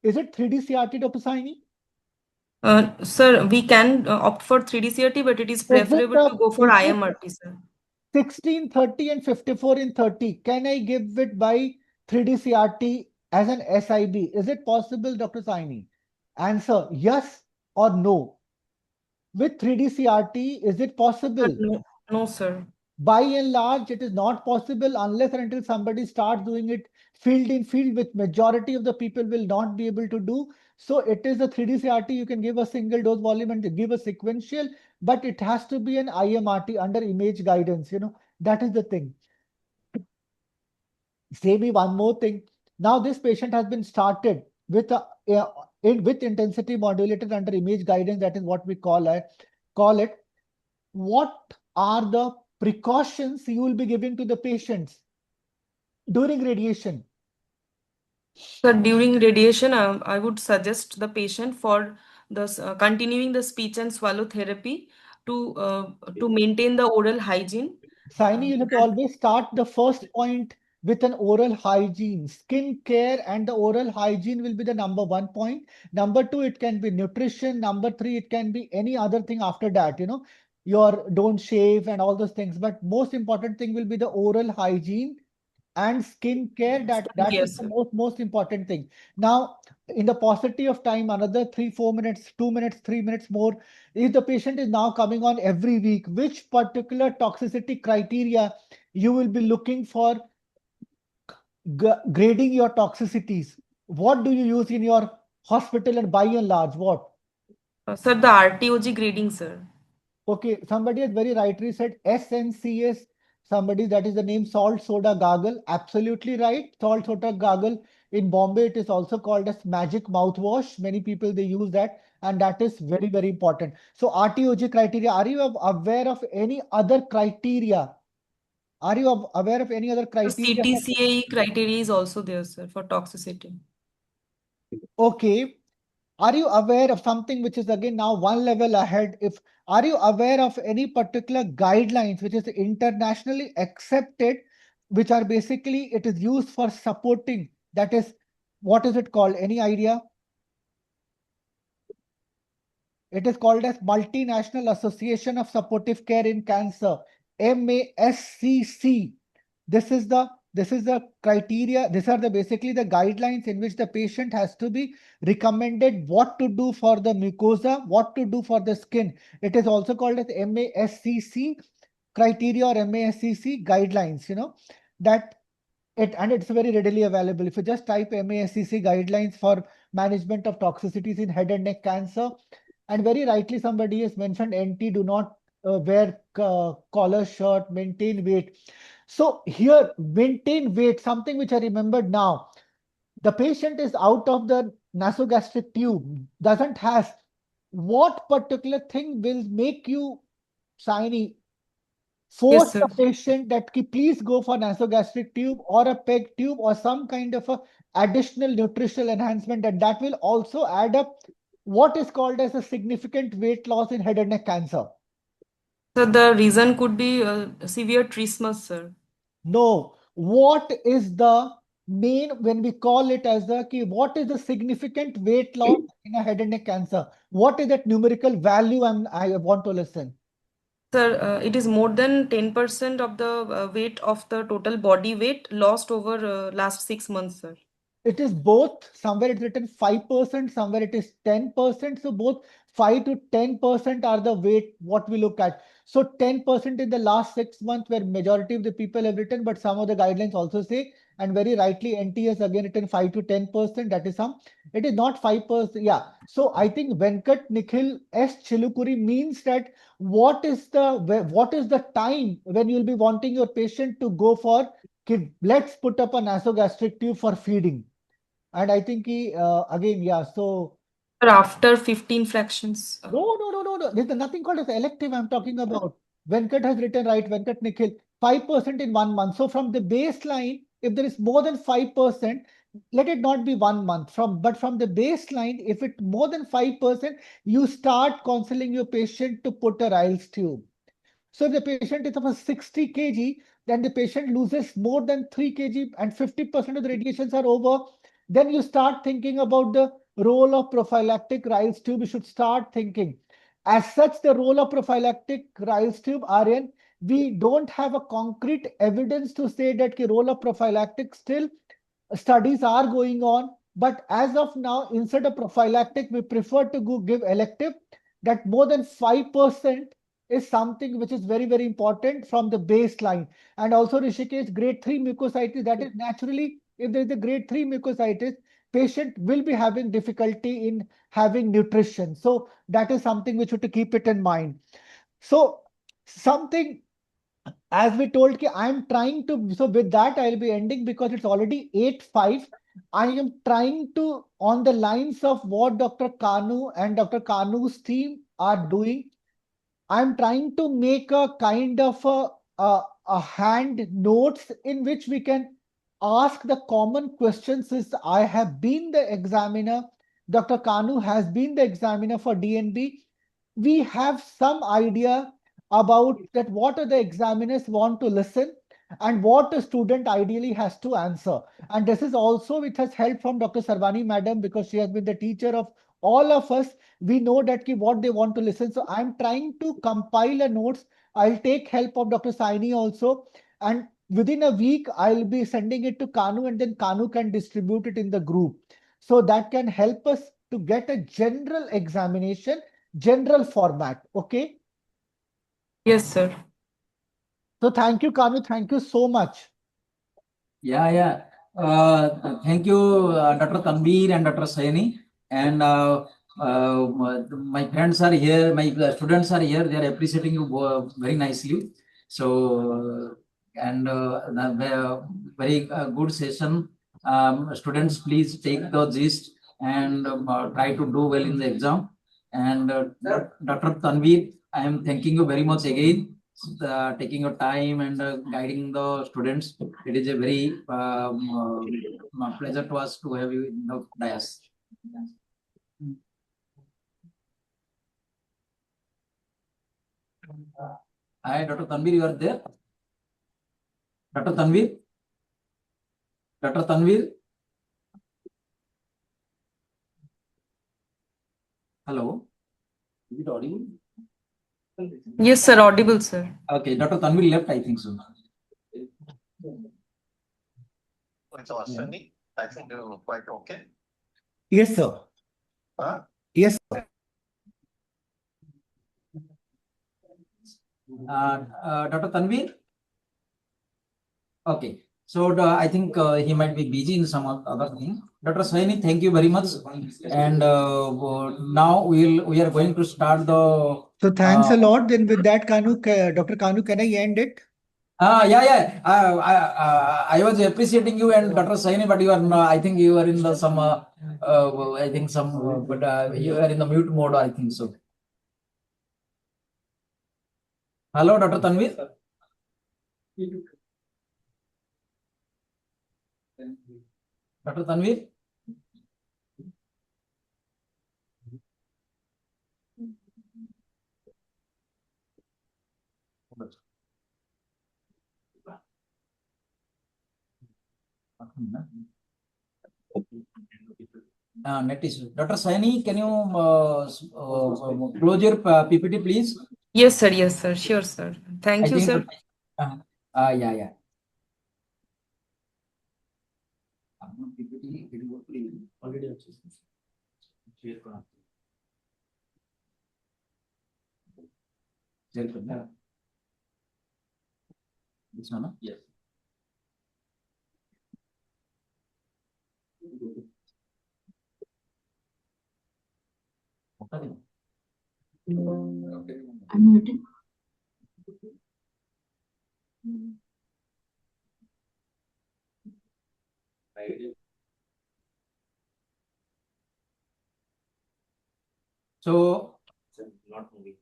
Is it 3D CRT, Dr. Saini? Sir, we can opt for 3D CRT, but it is Is it preferable to go for is it IMRT, sir. 16, 30, and 54 in 30. Can I give it by 3D CRT as an SIB? Is it possible, Dr. Saini? Answer yes or no. With 3D CRT, is it Sir, possible? no, no, sir. By and large, it is not possible unless and until somebody starts doing it field in field, which majority of the people will not be able to do. So it is a 3D CRT. You can give a single dose volume and give a sequential, but it has to be an IMRT under image guidance. That is the thing. Say me one more thing. Now this patient has been started with with intensity modulated under image guidance. That is what we call it. What are the precautions you will be giving to the patients during radiation? Sir, during radiation, I would suggest the patient for the continuing the speech and swallow therapy to maintain the oral hygiene. Saini, Um, you have to and always start the first point with an oral hygiene. Skin care and the oral hygiene will be the number one point. Number two, it can be nutrition. Number three, it can be any other thing after that, your don't shave and all those things. But most important thing will be the oral hygiene and skin care. That yes, is the sir. most important thing. Now, in the paucity of time, another 3 4 minutes, 2 minutes, 3 minutes more, if the patient is now coming on every week, which particular toxicity criteria you will be looking for grading your toxicities? What do you use in your hospital, and by and large what? Sir, the RTOG grading, sir. Okay, somebody has very rightly said SNCS. Somebody, that is the name, salt soda gargle. Absolutely right. Salt soda gargle. In Bombay, it is also called as magic mouthwash. Many people they use that, and that is very, very important. So RTOG criteria. Are you aware of any other criteria? Are you aware of any other The criteria for? CTCAE criteria is also there, sir, for toxicity. Okay. Are you aware of something which is again now one level ahead? If Are you aware of any particular guidelines which is internationally accepted, which are basically it is used for supporting? That is, what is it called? Any idea? It is called as Multinational Association of Supportive Care in Cancer, MASCC. This is the criteria. These are the basically the guidelines in which the patient has to be recommended what to do for the mucosa, what to do for the skin. It is also called as MASCC criteria or MASCC guidelines. That it's very readily available. If you just type MASCC guidelines for management of toxicities in head and neck cancer, and very rightly somebody has mentioned NT, do not wear collar shirt, maintain weight. So here, maintain weight, something which I remembered now. The patient is out of the nasogastric tube, doesn't has. What particular thing will make you, Shiny, Yes, force sir. the patient that please go for nasogastric tube or a peg tube or some kind of a additional nutritional enhancement, and that will also add up what is called as a significant weight loss in head and neck cancer? So the reason could be severe trismus, sir. No. What is the main, when we call it as the key, what is the significant weight loss in a head and neck cancer? What is that numerical value I want to listen? Sir, it is more than 10% of the weight of the total body weight lost over last 6 months, sir. It is both. Somewhere it's written 5%, somewhere it is 10%. So both 5 to 10% are the weight what we look at. So 10% in the last 6 months, where majority of the people have written, but some of the guidelines also say, and very rightly, NTS again written 5 to 10%. That is some. It is not 5%. Yeah. So I think Venkat Nikhil S. Chilukuri means that what is the time when you'll be wanting your patient to go for, let's put up a nasogastric tube for feeding. And I think he again, yeah. So Sir, after 15 fractions. no. There's nothing called as elective. I'm talking about. Venkat has written right. Venkat Nikhil, 5% in 1 month. So from the baseline, if there is more than 5%, let it not be 1 month but from the baseline, if it more than 5%, you start counseling your patient to put a Riles tube. So if the patient is of a 60 kg, then the patient loses more than 3 kg and 50% of the radiations are over. Then you start thinking about the role of prophylactic Riles tube. You should start thinking. As such, the role of prophylactic Riles tube, Aryan, we don't have a concrete evidence to say that the role of prophylactic still studies are going on. But as of now, instead of prophylactic, we prefer to give elective. That more than 5% is something which is very, very important from the baseline. And also, Rishikesh, grade 3 mucositis, that is naturally, if there is a grade 3 mucositis, patient will be having difficulty in having nutrition. So that is something which we have to keep it in mind. So something, as we told, I'm trying to, so with that I'll be ending because it's already 8:05. I am trying to, on the lines of what Dr. Kanu and Dr. Kanu's team are doing, I'm trying to make a kind of a hand notes in which we can ask the common questions. Since I have been the examiner, Dr. Kanu has been the examiner for DNB, we have some idea about that what are the examiners want to listen and what a student ideally has to answer. And this is also which has help from Dr. Sarvani madam, because she has been the teacher of all of us. We know that what they want to listen. So I'm trying to compile a notes. I'll take help of Dr. Saini also. And within a week, I'll be sending it to Kanu, and then Kanu can distribute it in the group. So that can help us to get a general examination, general format. Okay. Yes, sir. So thank you, Kanu. Thank you so much. Yeah. Thank you, Dr. Tanveer and Dr. Saini. And my friends are here, my students are here. They are appreciating you very nicely. So, and very good session. Students, please take the gist and try to do well in the exam. And Dr. Tanveer, I am thanking you very much again. Taking your time and guiding the students. It is a very pleasure to us to have you in the dais. Hi, Dr. Tanveer, you are there? Dr. Tanveer? Dr. Tanveer? Hello? Is it audible? Yes, sir. Audible, sir. Okay, Dr. Tanveer left, I think so. I think they're quite okay. Yes, sir. Yes, sir. Dr. Tanveer? Okay. So I think he might be busy in some other thing. Dr. Saini, thank you very much. And now we are going to start the. So thanks a lot. Then with that, Kanu, Dr. Kanu, can I end it? Yeah. I was appreciating you and Dr. Saini, but you are. I think you are in the some. I think some. But you are in the mute mode. I think so. Hello, Dr. Tanveer. Dr. Tanveer. Net issue. Dr. Saini, can you close your PPT, please? Yes, sir. Yes, sir. Sure, sir. Thank I you, think. sir. Yeah. This one, yes. I'm muted. So, Not moving.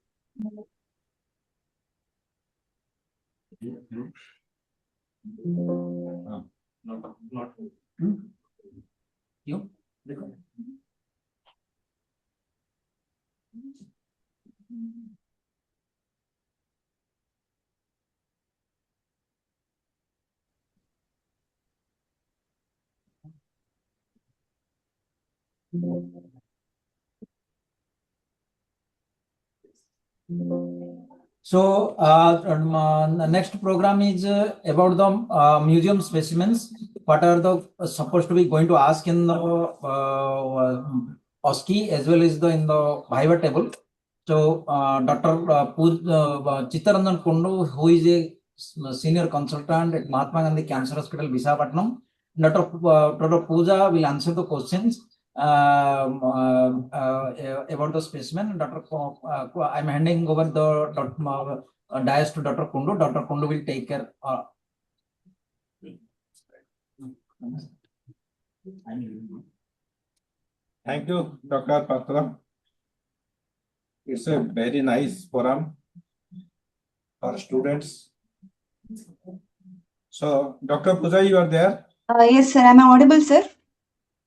Not you. So the next program is about the museum specimens. What are the supposed to be going to ask in the OSCE as well as in the Viva table. So Dr. Chittaranjan Kundu, who is a senior consultant at Mahatma Gandhi Cancer Hospital, Visakhapatnam, Dr. Pooja will answer the questions about the specimen. I'm handing over the dais to Dr. Kundu. Dr. Kundu will take care. Thank you, Dr. Patra. It's a very nice forum for students. So, Dr. Pooja, you are there? Yes, sir. Am I audible, sir?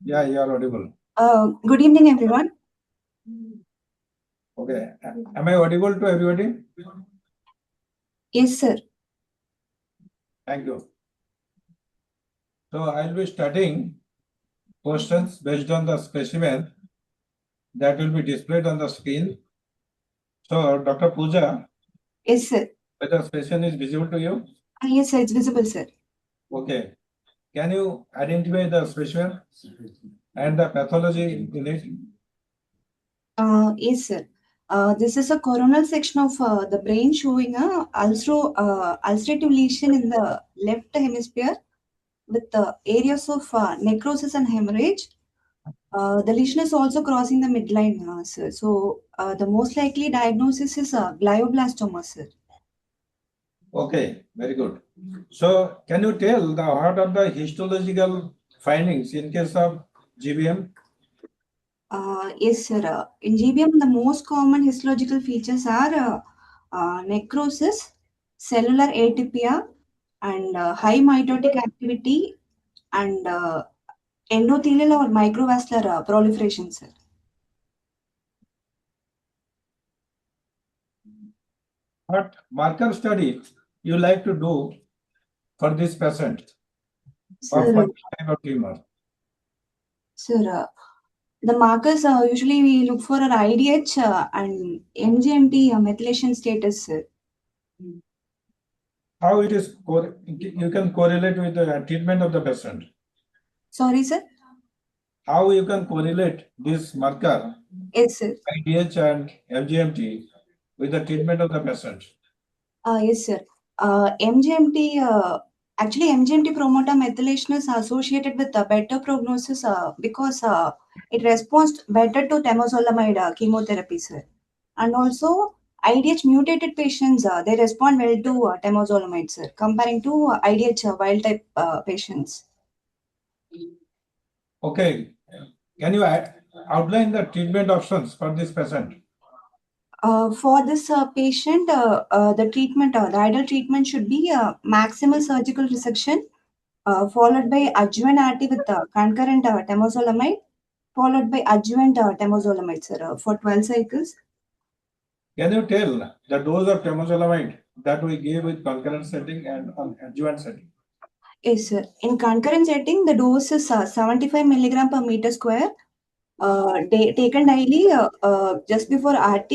Yeah, you are audible. Good evening, everyone. Okay. Am I audible to everybody? Yes, sir. Thank you. So, I'll be starting questions based on the specimen that will be displayed on the screen. So, Dr. Pooja, Yes, sir. whether specimen is visible to you? Yes, sir. It's visible, sir. Okay. Can you identify the specimen and the pathology in it? Yes, sir. This is a coronal section of the brain showing a ulcerative lesion in the left hemisphere with the areas of necrosis and hemorrhage. The lesion is also crossing the midline, sir. So the most likely diagnosis is glioblastoma, sir. Okay, very good. So, can you tell what are the histological findings in case of GBM? Yes, sir. In GBM, the most common histological features are necrosis, cellular atypia, and high mitotic activity, and endothelial or microvascular proliferation, sir. What marker study you like to do for this patient Sir, of what type of tumor? sir, the markers usually we look for our IDH and MGMT methylation status, sir. How it is you can correlate with the treatment of the patient? Sorry, sir. How you can correlate this marker Yes, sir. IDH and MGMT with the treatment of the patient? Yes, sir. MGMT, actually, MGMT promoter methylation is associated with a better prognosis because it responds better to temozolomide chemotherapy, sir. And also, IDH mutated patients, they respond well to temozolomide, sir, comparing to IDH wild type patients. Okay. Can you outline the treatment options for this patient? For this patient, the ideal treatment should be maximal surgical resection, followed by adjuvant RT with concurrent temozolomide, followed by adjuvant temozolomide, sir, for 12 cycles. Can you tell the dose of temozolomide that we gave with concurrent setting and on adjuvant setting? Yes, sir. In concurrent setting, the dose is 75 milligram per meter square, taken daily just before RT,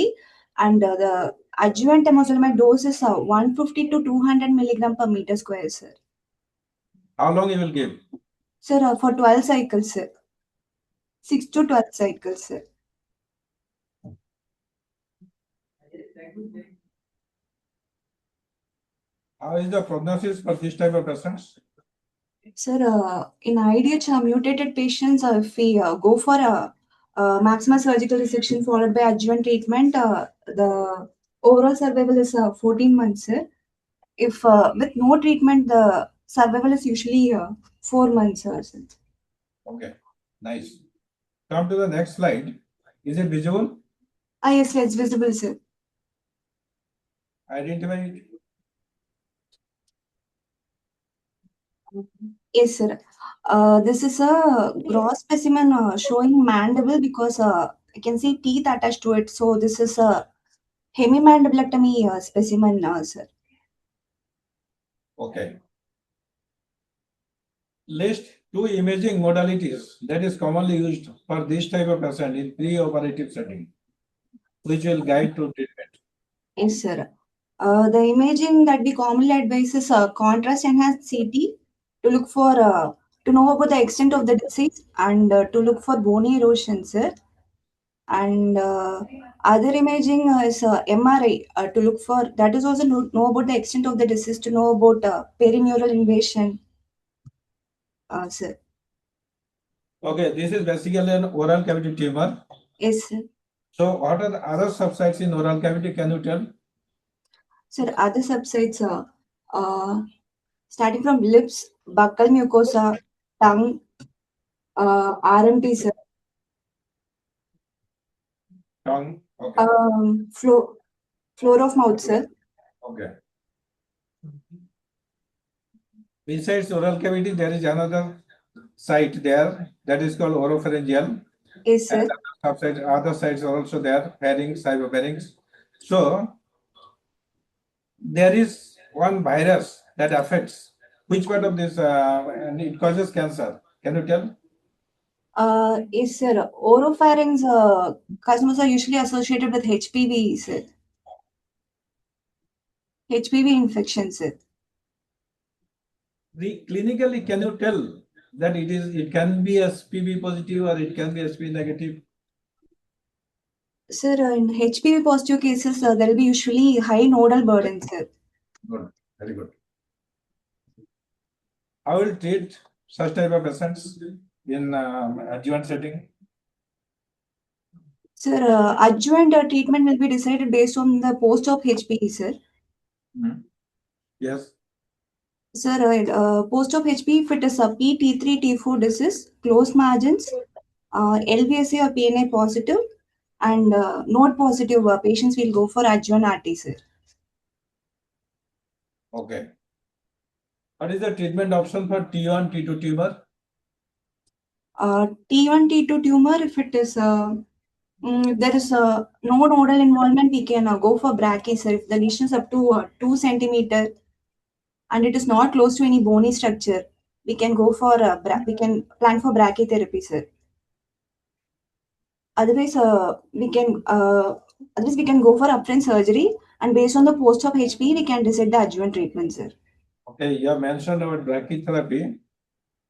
and the adjuvant temozolomide dose is 150 to 200 milligram per meter square, sir. How long you will give? Sir, for 12 cycles, sir. 6 to 12 cycles, sir. How is the prognosis for this type of patients? Sir, in IDH mutated patients, if we go for a maximal surgical resection followed by adjuvant treatment, the overall survival is 14 months, sir. If with no treatment, the survival is usually 4 months, sir. Okay, nice. Come to the next slide. Is it visible? Yes, sir, it's visible, sir. Identify it. Yes, sir. This is a gross specimen showing mandible because I can see teeth attached to it. So this is a hemimandibulectomy specimen, sir. Okay. List 2 imaging modalities that is commonly used for this type of patient in pre-operative setting, which will guide to treatment. Yes, sir. The imaging that we commonly advise is contrast enhanced CT to look for to know about the extent of the disease and to look for bone erosion, sir. And other imaging is MRI to look for that is also know about the extent of the disease to know about perineural invasion, sir. Okay, this is basically an oral cavity tumor. Yes, sir. So what are the other subsites in oral cavity? Can you tell? Sir, other subsites starting from lips, buccal mucosa, tongue, RMT, sir. Tongue. Okay. Floor of mouth, sir. Okay. Besides oral cavity, there is another site there that is called oropharyngeal. Yes, sir. And other sites are also there, pharynx, hypopharynx. So there is one virus that affects which part of this and it causes cancer. Can you tell? Yes, sir. Oropharynx customers are usually associated with HPV, sir. HPV infection, sir. Clinically, can you tell that it can be HPV positive or it can be HPV negative? Sir, in HPV positive cases, there will be usually high nodal burden, sir. Good, very good. How will treat such type of patients in adjuvant setting? Sir, adjuvant treatment will be decided based on the post-op HPV, sir. Yes. Sir, post-op HPV, if it is a P-T3, T4 disease, closed margins, LVSA or PNA positive, and node positive patients will go for adjuvant RT, sir. Okay. What is the treatment option for T1, T2 tumor? T1, T2 tumor, if it is there is no nodal involvement, we can go for brachy, sir. If the lesion is up to 2 centimeter and it is not close to any bony structure, we can go for we can plan for brachytherapy, sir. Otherwise, we can go for upfront surgery, and based on the post-op HP, we can decide the adjuvant treatment, sir. Okay, you have mentioned about brachytherapy.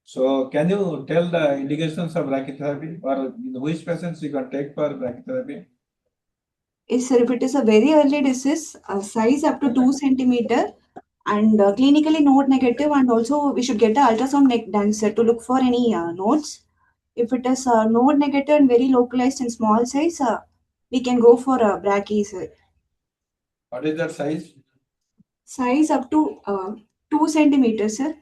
So can you tell the indications of brachytherapy or which patients you can take for brachytherapy? Yes, sir. If it is a very early disease, size up to 2 centimeter, and clinically node negative, and also we should get the ultrasound neck done, sir, to look for any nodes. If it is node negative and very localized and small size, we can go for brachy, sir. What is that size? Size up to 2 centimeters, sir.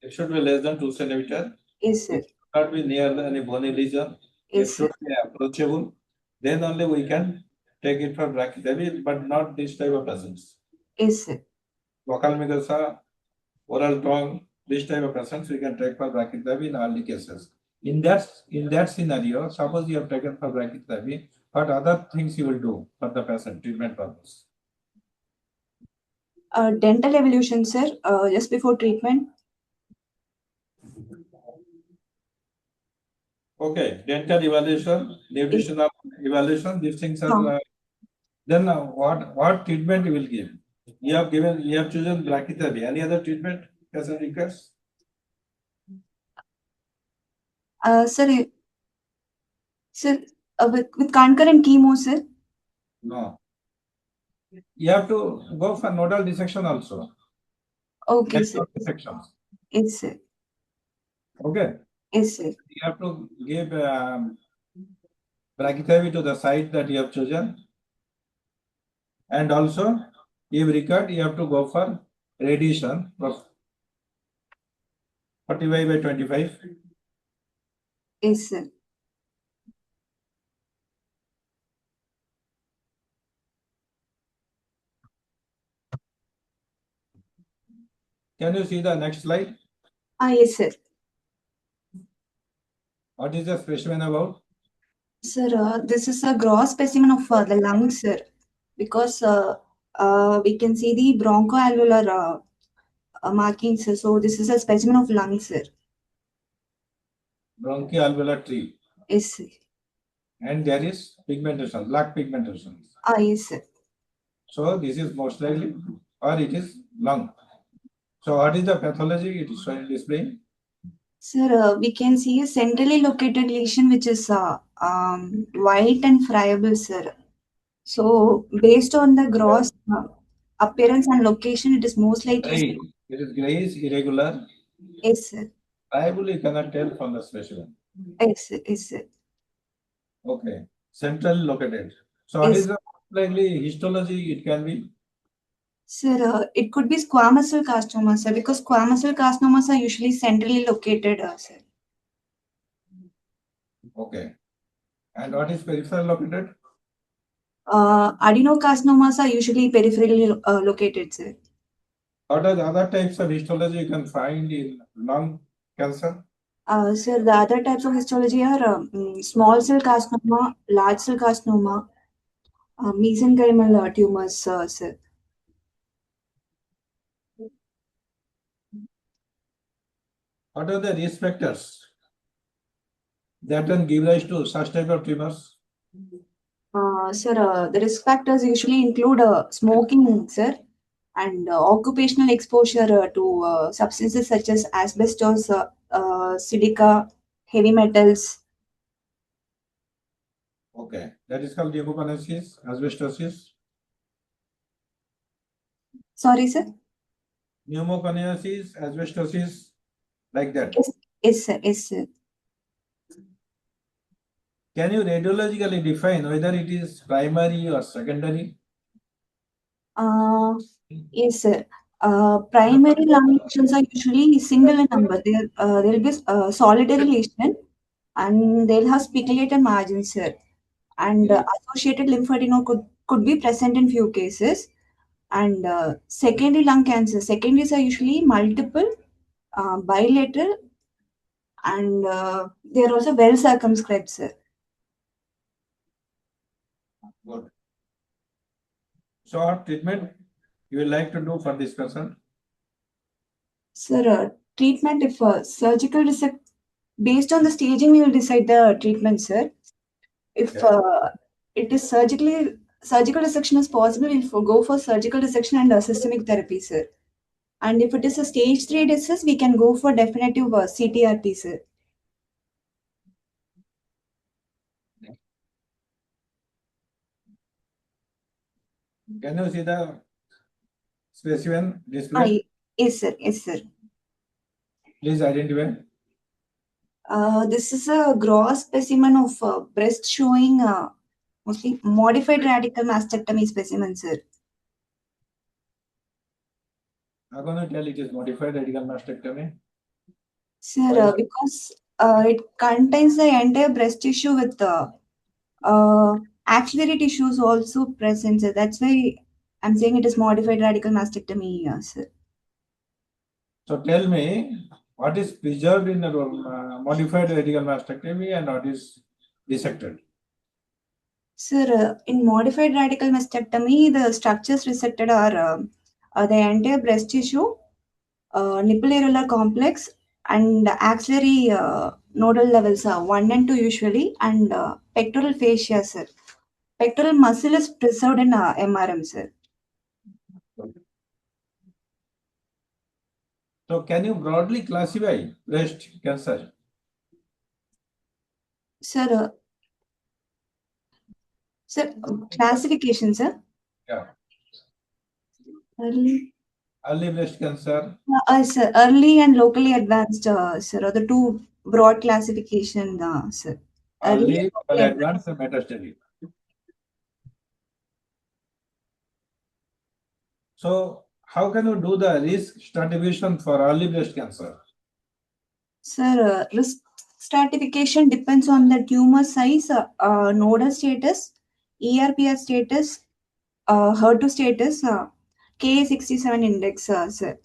It should be less than 2 centimeter. Yes, sir. It should not be near any bony lesion. Yes, It should be approachable. Then only we can take it for brachytherapy, but not this type of patients. Yes, sir. Vocal mucosa, oral tongue, this type of patients we can take for brachytherapy in early cases. In that scenario, suppose you have taken for brachytherapy, what other things you will do for the patient treatment purpose? Dental evolution, sir, just before treatment. Okay, dental evaluation, nutritional evaluation, these things are. Then what treatment you will give? You have chosen brachytherapy. Any other treatment patient requires? Sir, with concurrent chemo, sir. No. You have to go for nodal dissection also. Okay, sir. Dissections. Yes, sir. Okay. Yes, sir. You have to give brachytherapy to the site that you have chosen. And also, if required, you have to go for radiation of 45 by 25. Yes, sir. Can you see the next slide? Yes, sir. What is the specimen about? Sir, this is a gross specimen of the lungs, sir, because we can see the bronchoalveolar markings, sir. So this is a specimen of lungs, sir. Bronchoalveolar tree. Yes, sir. And there is pigmentation, black pigmentation. Yes, sir. So this is most likely, or it is lung. So what is the pathology it is showing displaying? Sir, we can see a centrally located lesion which is white and friable, sir. So based on the gross appearance and location, it is most likely. Gray. It is grayish, irregular. Yes, sir. Friable you cannot tell from the specimen. Yes, sir. Yes, sir. Okay. Centrally located. So what Yes. is the likely histology it can be? Sir, it could be squamous cell carcinoma, sir, because squamous cell carcinomas are usually centrally located, sir. Okay. And what is peripheral located? Adenocarcinomas are usually peripherally located, sir. What are the other types of histology you can find in lung cancer? Sir, the other types of histology are small cell carcinoma, large cell carcinoma, mesenchymal tumors, sir. What are the risk factors that can give rise to such type of tumors? Sir, the risk factors usually include smoking, sir, and occupational exposure to substances such as asbestos, silica, heavy metals. Okay. That is called pneumoconiosis, asbestosis. Sorry, sir. Pneumoconiosis, asbestosis, like that. Yes, yes, sir. Yes, sir. Can you radiologically define whether it is primary or secondary? Yes, sir. Primary lung lesions are usually single in number. There will be solitary lesion, and they'll have spiculated margins, sir. And associated lymphadeno could be present in few cases. And secondary lung cancer, secondaries are usually multiple, bilateral, and they are also well circumscribed, sir. Good. So what treatment you will like to do for this person? Sir, treatment if surgical based on the staging, we will decide the treatment, sir. If it is surgical resection is possible, we'll go for surgical resection and systemic therapy, sir. And if it is a stage 3 disease, we can go for definitive CTRT, sir. Can you see the specimen display? Yes, sir. Yes, sir. Please identify. This is a gross specimen of breast showing mostly modified radical mastectomy specimen, sir. I'm going to tell it is modified radical mastectomy. Sir, because it contains the entire breast tissue with axillary tissues also present, sir. That's why I'm saying it is modified radical mastectomy, sir. So tell me, what is preserved in the modified radical mastectomy and what is dissected? Sir, in modified radical mastectomy, the structures resected are the entire breast tissue, nipple areolar complex, and axillary nodal levels are 1 and 2 usually, and pectoral fascia, sir. Pectoral muscle is preserved in MRM, sir. So can you broadly classify breast cancer? Sir, classification, sir. Yeah. Early breast cancer. Sir, early and locally advanced, sir, are the two broad classification, sir. Early, local advanced, and metastatic. So how can you do the risk stratification for early breast cancer? Sir, risk stratification depends on the tumor size, nodal status, ERPR status, HER2 status, Ka67 index, sir.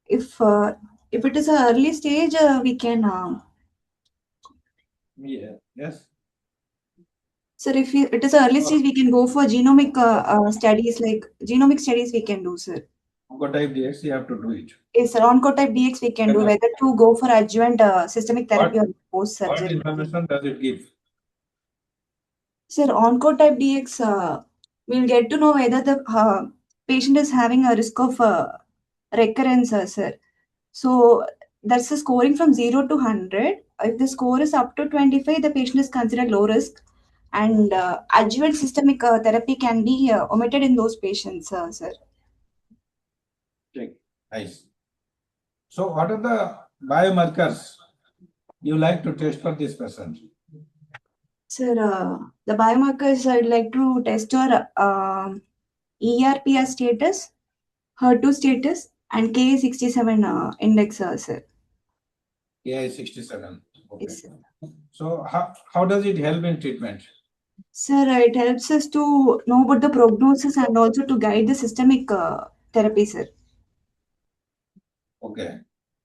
If it is an early stage, we can. Yes. Sir, if it is an early stage, we can go for genomic studies, like genomic studies we can do, sir. Oncotype DX, you have to do it. Yes, sir. Oncotype DX we can do, whether to go for adjuvant systemic therapy or post surgery. What information does it give? Sir, Oncotype DX we'll get to know whether the patient is having a risk of recurrence, sir. So that's the scoring from 0 to 100. If the score is up to 25, the patient is considered low risk, and adjuvant systemic therapy can be omitted in those patients, sir. Okay, nice. So what are the biomarkers you like to test for this patient? Sir, the biomarkers I'd like to test your ERPR status, HER2 status, and Ka67 index, sir. Ki-67. Okay. Yes, sir. So how does it help in treatment? Sir, it helps us to know about the prognosis and also to guide the systemic therapy, sir. Okay.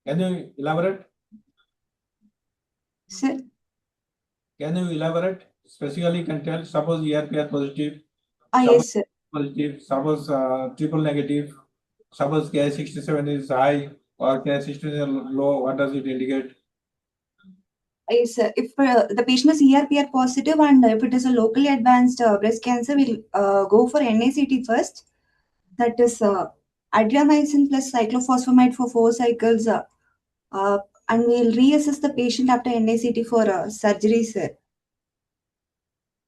Can you elaborate? Sir, Can you elaborate? Specifically, can tell, suppose ERPR positive, yes, sir. positive, suppose triple negative, suppose Ki-67 is high or Ki-67 is low, what does it indicate? Yes, sir. If the patient is ERPR positive and if it is a locally advanced breast cancer, we'll go for NACT first. That is adriamycin plus cyclophosphamide for 4 cycles. And we'll reassess the patient after NACT for surgery, sir.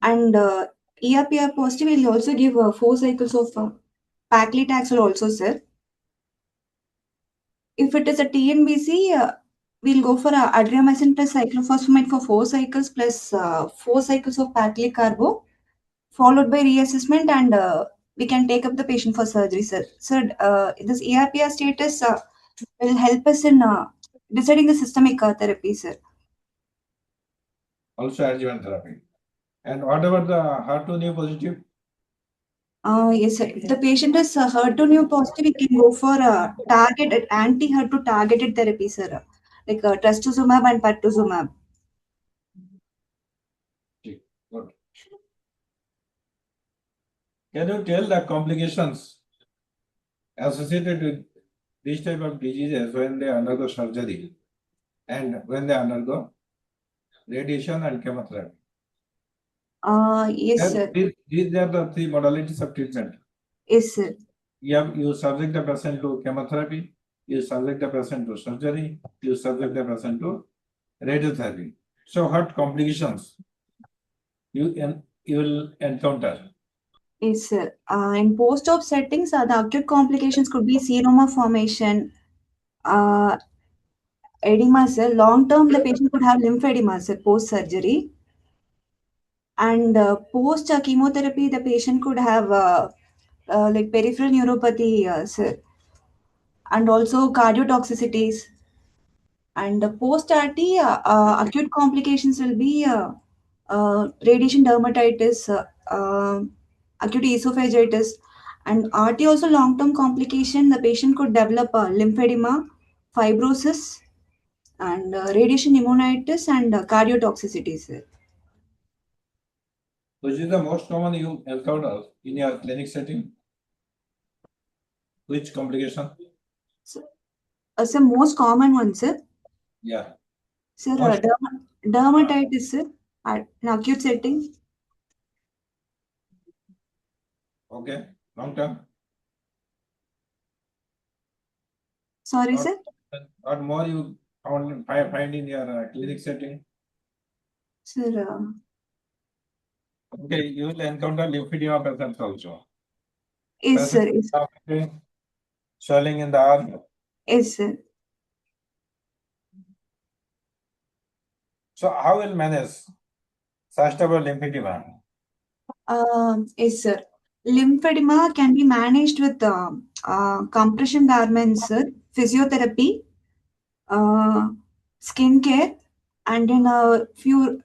And ERPR positive, we'll also give 4 cycles of paclitaxel also, sir. If it is a TNBC, we'll go for adriamycin plus cyclophosphamide for 4 cycles plus 4 cycles of paclicarbo, followed by reassessment, and we can take up the patient for surgery, sir. Sir, this ERPR status will help us in deciding the systemic therapy, sir. Also adjuvant therapy. And what about the HER2 new positive? Yes, sir. If the patient is HER2 new positive, we can go for targeted anti-HER2 targeted therapy, sir, like trastuzumab and pertuzumab. Good. Can you tell the complications associated with this type of diseases when they undergo surgery and when they undergo radiation and chemotherapy? Yes, sir. These are the three modalities of treatment. Yes, sir. You subject the patient to chemotherapy, you subject the patient to surgery, you subject the patient to radiotherapy. So what complications you will encounter? Yes, sir. In post-op settings, the acute complications could be seroma formation, uh, edema, sir. Long-term, the patient could have lymphedema, sir, post-surgery. And post-chemotherapy, the patient could have like peripheral neuropathy, sir, and also cardiotoxicities. And post-RT, acute complications will be radiation dermatitis, acute esophagitis, and RT also long-term complication. The patient could develop lymphedema, fibrosis, and radiation pneumonitis and cardiotoxicities. Which is the most common you encounter in your clinic setting? Which complication? So most common one, sir. Yeah. Sir, Most- dermatitis, sir, in acute setting. Okay. Long term. Sorry, What- sir. What more you find in your clinic setting? Sir, Okay, you will encounter lymphedema patients also. yes, sir. Patients have swelling in the arm. Yes, sir. So how will manage sustainable lymphedema? Yes, sir. Lymphedema can be managed with compression garments, sir, physiotherapy, uh, skincare, and in a few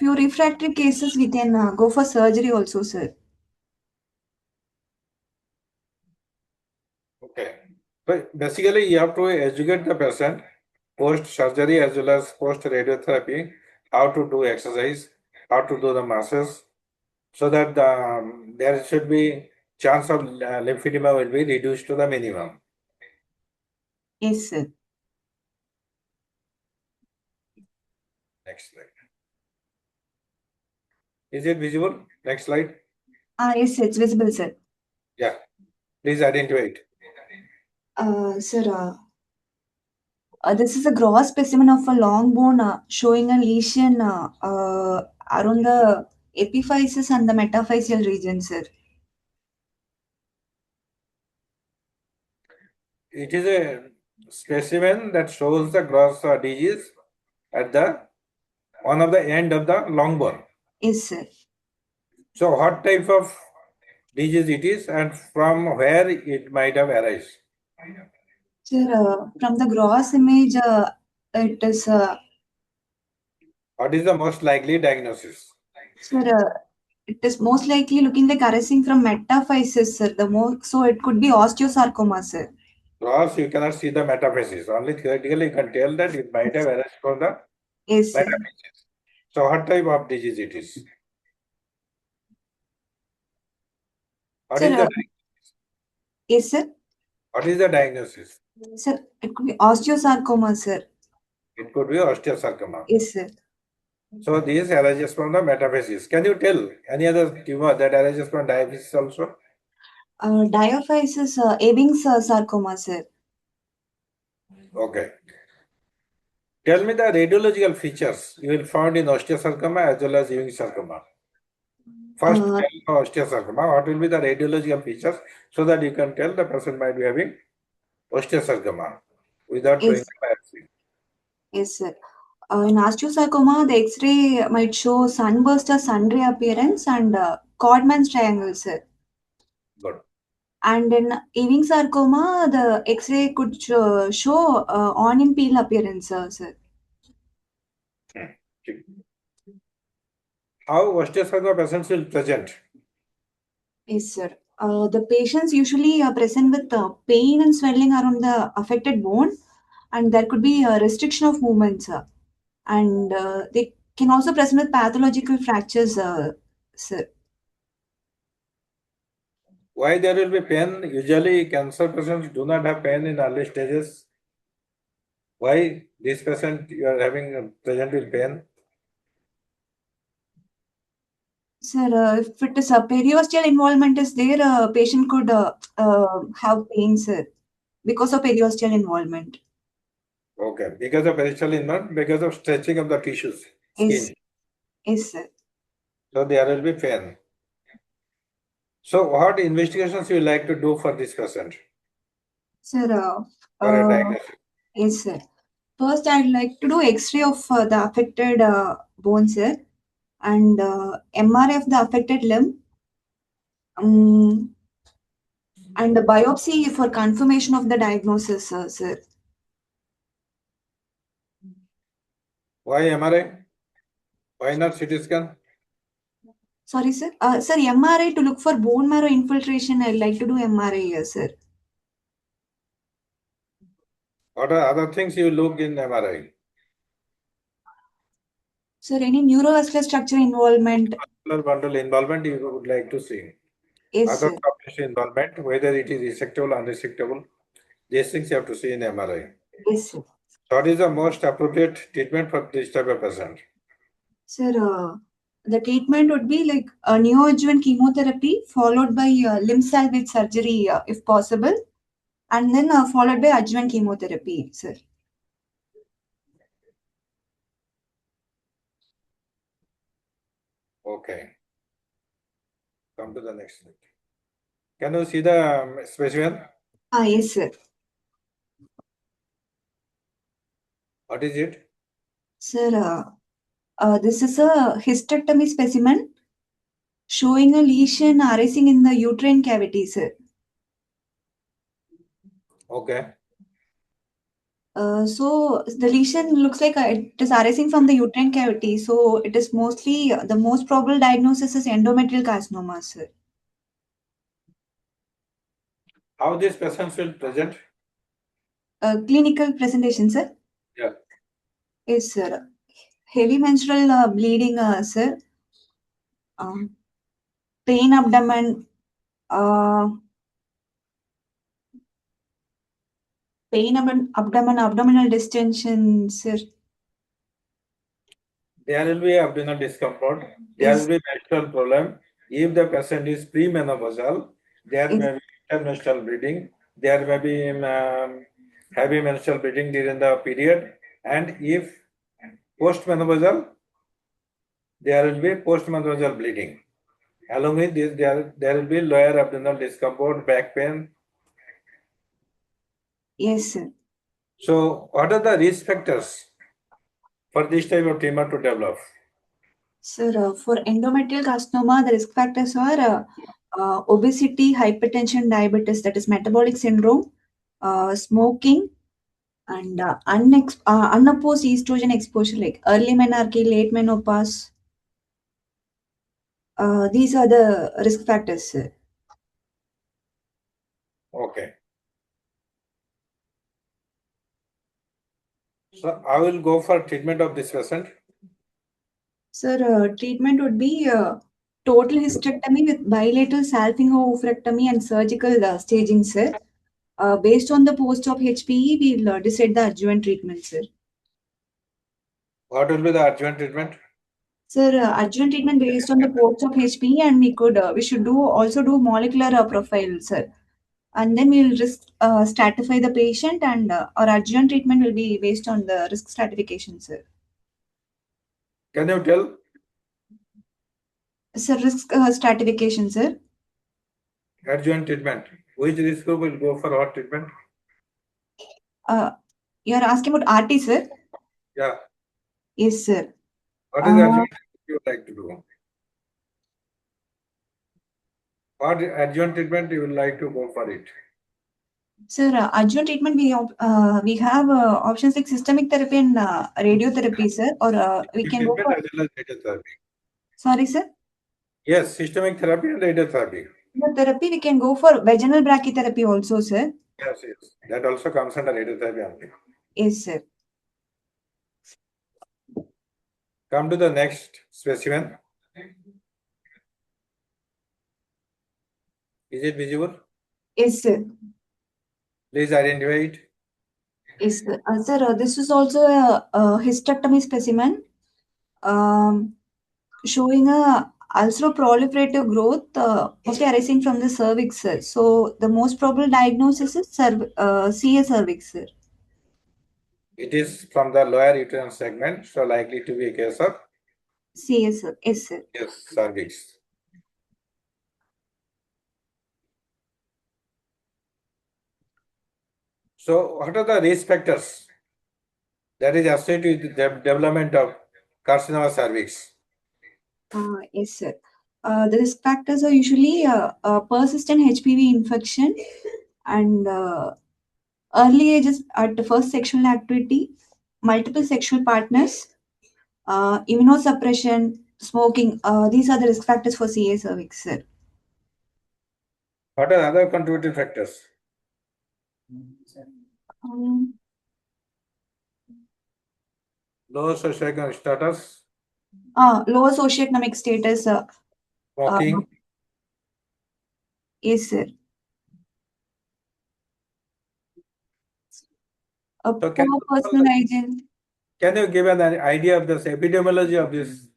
refractory cases, we can go for surgery also, sir. Okay. But basically, you have to educate the patient post surgery as well as post radiotherapy, how to do exercise, how to do the masses, so that there should be chance of lymphedema will be reduced to the minimum. Yes, sir. Next slide. Is it visible? Next slide. Yes, it's visible, sir. Yeah. Please identify it. Sir, this is a gross specimen of a long bone showing a lesion around the epiphysis and the metaphyseal region, sir. It is a specimen that shows the gross disease at the one of the end of the long bone. Yes, sir. So what type of disease it is and from where it might have arisen? Sir, from the gross image, it is, What is the most likely diagnosis? sir, it is most likely looking like arising from metaphysis, sir. So it could be osteosarcoma, sir. Gross, you cannot see the metaphysis. Only theoretically you can tell that it might have arisen from the Yes, sir. metaphysis. So what type of disease it is? What is Sir, the yes, sir. what is the diagnosis? Sir, it could be osteosarcoma, sir. It could be osteosarcoma. Yes, sir. So this arises from the metaphysis. Can you tell any other tumor that arises from diaphysis also? Diaphysis, Ewing's sarcoma, sir. Okay. Tell me the radiological features you will find in osteosarcoma as well as Ewing sarcoma. First, tell osteosarcoma. What will be the radiological features so that you can tell the person might be having osteosarcoma without doing Yes, a biopsy. yes, sir. In osteosarcoma, the X-ray might show sunburst or sun-ray appearance and Codman's triangle, sir. Good. And in Ewing sarcoma, the X-ray could show onion peel appearance, sir. How osteosarcoma patients will present? Yes, sir. The patients usually present with pain and swelling around the affected bone, and there could be a restriction of movement, sir. And they can also present with pathological fractures, sir. Why there will be pain? Usually cancer patients do not have pain in early stages. Why this patient you are having present with pain? Sir, if it is a periosteal involvement is there, a patient could have pain, sir, because of periosteal involvement. Okay, because of peripheral involvement, because of stretching of the tissues, Yes, skin. yes, sir. So there will be pain. So what investigations you like to do for this patient? Sir, For a diagnosis. yes, sir. First, I'd like to do X-ray of the affected bone, sir, and MRI of the affected limb, um, and the biopsy for confirmation of the diagnosis, sir. Why MRI? Why not CT scan? Sorry, sir. Sir, MRI to look for bone marrow infiltration. I'd like to do MRI, sir. What are other things you look in MRI? Sir, any neurovascular structure involvement? Muscular bundle involvement you would like to see. Yes, Other sir. tissue involvement, whether it is resectable or unresectable, these things you have to see in MRI. Yes, sir. What is the most appropriate treatment for this type of patient? Sir, the treatment would be like a neoadjuvant chemotherapy followed by limb salvage surgery, if possible, and then followed by adjuvant chemotherapy, sir. Okay. Come to the next slide. Can you see the specimen? Yes, sir. What is it? Sir, this is a hysterectomy specimen showing a lesion arising in the uterine cavity, sir. Okay. So the lesion looks like it is arising from the uterine cavity. So it is mostly the most probable diagnosis is endometrial carcinoma, sir. How these patients will present? Clinical presentation, sir. Yeah. Yes, sir. Heavy menstrual bleeding, sir. Pain abdomen. Uh, abdominal distension, sir. There will be abdominal discomfort. There Yes. will be menstrual problem. If the patient is premenopausal, there may be intermenstrual bleeding, there may be heavy menstrual bleeding during the period, and if postmenopausal, there will be postmenopausal bleeding. Along with this, there will be lower abdominal discomfort, back pain. Yes, sir. So, what are the risk factors for this type of tumor to develop? Sir, for endometrial carcinoma, the risk factors are obesity, hypertension, diabetes, that is metabolic syndrome, smoking, and unopposed estrogen exposure, like early menarche, late menopause. These are the risk factors, sir. Okay. So, I will go for treatment of this patient. Sir, treatment would be total hysterectomy with bilateral salpingo-oophorectomy and surgical staging, sir. Based on the post-op HPE, we'll decide the adjuvant treatment, sir. What will be the adjuvant treatment? Sir, adjuvant treatment based on the post-op HPE, and we should also do molecular profile, sir. And then we'll stratify the patient, and our adjuvant treatment will be based on the risk stratification, sir. Can you tell? Sir, risk stratification, sir. Adjuvant treatment. Which risk group will go for what treatment? You're asking about RT, sir? Yeah. Yes, sir. What is the adjuvant you would like to do? What adjuvant treatment you would like to go for it? Sir, adjuvant treatment, we have options like systemic therapy and radiotherapy, sir, or we can go for. As well as radiotherapy. Sorry, sir. Yes, systemic therapy and radiotherapy. Therapy, we can go for vaginal brachytherapy also, sir. Yes, yes. That also comes under radiotherapy only. Yes, sir. Come to the next specimen. Is it visible? Yes, sir. Please identify it. Yes, sir. Sir, this is also a hysterectomy specimen showing a ulceroproliferative growth mostly arising from the cervix, sir. So the most probable diagnosis is CA cervix, sir. It is from the lower uterine segment, so likely to be a case of CA, sir. Yes, sir. yes, cervix. So, what are the risk factors that is associated with the development of carcinoma cervix? Yes, sir. The risk factors are usually persistent HPV infection and early ages at the first sexual activity, multiple sexual partners, immunosuppression, smoking. These are the risk factors for CA cervix, sir. What are other contributing factors? Low socioeconomic status. Lower socioeconomic status. Smoking. Yes, sir. So Poor personal hygiene. Can you give an idea of this epidemiology of this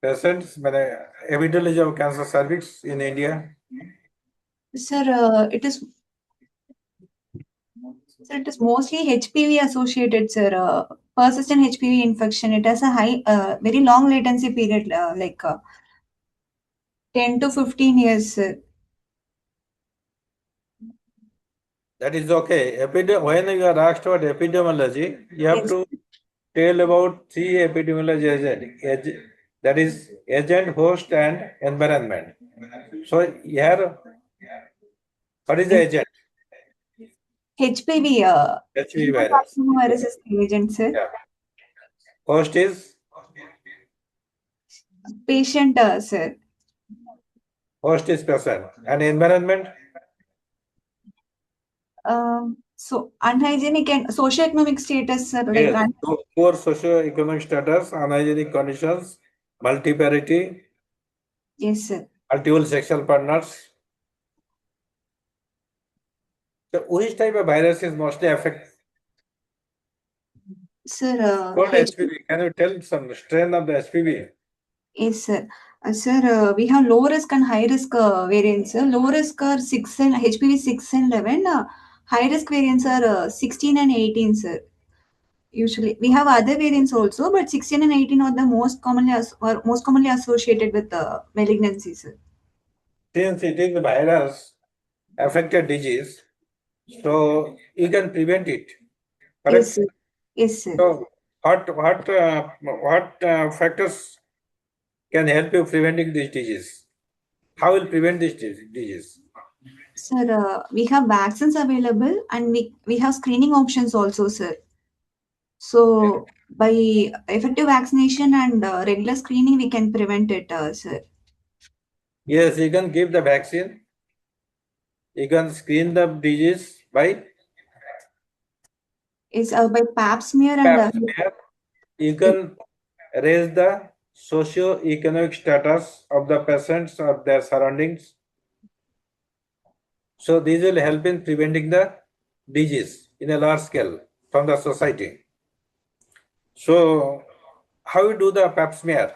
patients, epidemiology of cancer cervix in India? Sir, it is mostly HPV associated, sir. Persistent HPV infection. It has a high, very long latency period, like 10 to 15 years, sir. That is okay. When you are asked about epidemiology, you have Yes. to tell about three epidemiology agent. That is agent, host, and environment. So here, what is the agent? HPV. HPV virus. Virus is the agent, sir. Yeah. Host is Patient, sir. host is patient, and environment. So unhygienic and socioeconomic status, sir. Like Yes. Poor socio-economic status, unhygienic conditions, multiparity. yes, sir. Multiple sexual partners. So which type of virus is mostly affected? Sir, What HPV? Can you tell some strain of the HPV? Yes, sir. Sir, we have low risk and high risk variants. Low risk are 6 and HPV 6 and 11. High risk variants are 16 and 18, sir. Usually, we have other variants also, but 16 and 18 are the most commonly associated with malignancy, sir. Since it is the virus affected disease, so you can prevent it. Correct? Yes, sir. Yes, sir. So what factors can help you preventing this disease? How will prevent this disease? Sir, we have vaccines available and we have screening options also, sir. So, by effective vaccination and regular screening, we can prevent it, sir. Yes, you can give the vaccine. You can screen the disease by Is by pap smear and pap smear. You can raise the socio-economic status of the patients or their surroundings. So these will help in preventing the disease in a large scale from the society. So how you do the pap smear?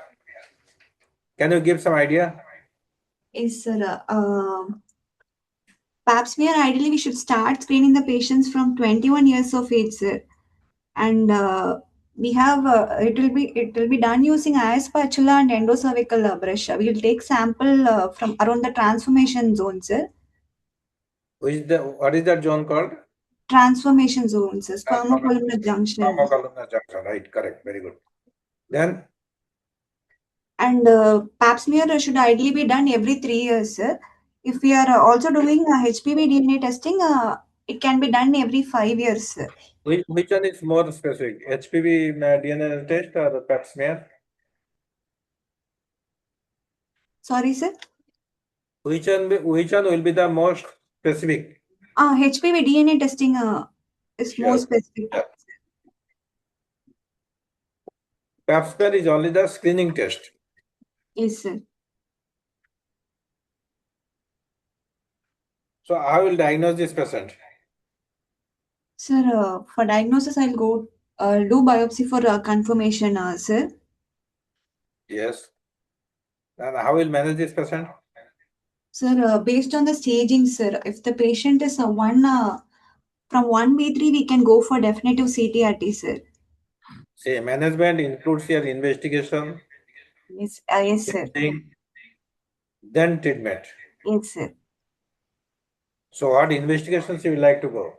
Can you give some idea? Yes, sir. Pap smear, ideally, we should start screening the patients from 21 years of age, sir. And we have it will be done using eye spatula and endocervical brush. We will take sample from around the transformation zone, sir. What is that zone called? Transformation zones, sir. Spermocolumnar junction. Spermocolumnar junction, right? Correct. Very good. Then And pap smear should ideally be done every 3 years, sir. If we are also doing HPV DNA testing, it can be done every 5 years, sir. which one is more specific? HPV DNA test or pap smear? Sorry, sir. Which one will be the most specific? HPV DNA testing is more Sure. specific. Yeah. Pap smear is only the screening test. Yes, sir. So I will diagnose this patient. Sir, for diagnosis, I'll go do biopsy for confirmation, sir. Yes. And how will manage this patient? Sir, based on the staging, sir, if the patient is from 1B3, we can go for definitive CTRT, sir. See, management includes your investigation, Yes, sir. testing, then treatment. Yes, sir. So what investigations you would like to go?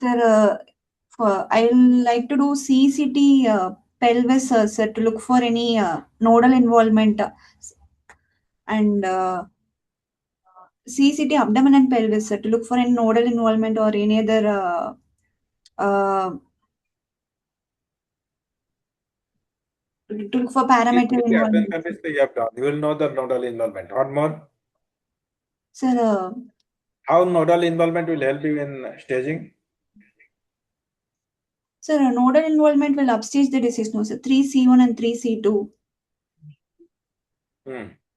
Sir, I'll like to do CCT pelvis, sir, to look for any nodal involvement and CCT abdomen and pelvis, sir, to look for any nodal involvement or any other to look for parameter involvement. You have done. You will know the nodal involvement. What more? Sir, How nodal involvement will help you in staging? sir, nodal involvement will upstage the disease, no, sir. 3C1 and 3C2.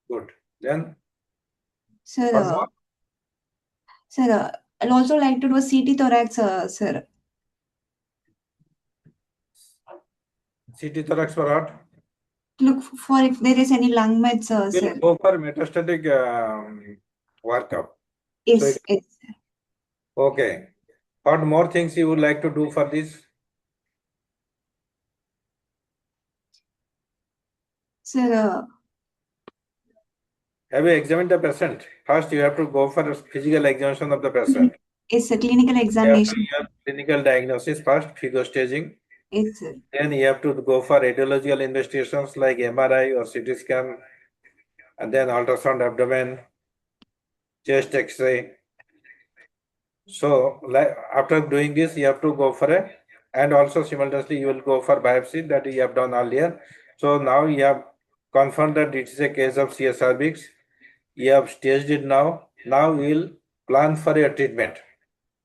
Good. Then Sir, what more? sir, I'll also like to do a CT thorax, sir. CT thorax for what? Look for if there is any lung meds, We'll sir. go for metastatic workup. Yes, So yes. okay. What more things you would like to do for this? Sir, Have you examined the patient? First, you have to go for a physical examination of the patient. yes, sir. Clinical You have to examination. have clinical diagnosis first, figure staging. Yes, sir. Then you have to go for radiological investigations like MRI or CT scan, and then ultrasound abdomen, chest X-ray. So, like after doing this, you have to go for and also simultaneously you will go for biopsy that you have done earlier. So now you have confirmed that it is a case of CS cervix. You have staged it now. Now we will plan for your treatment.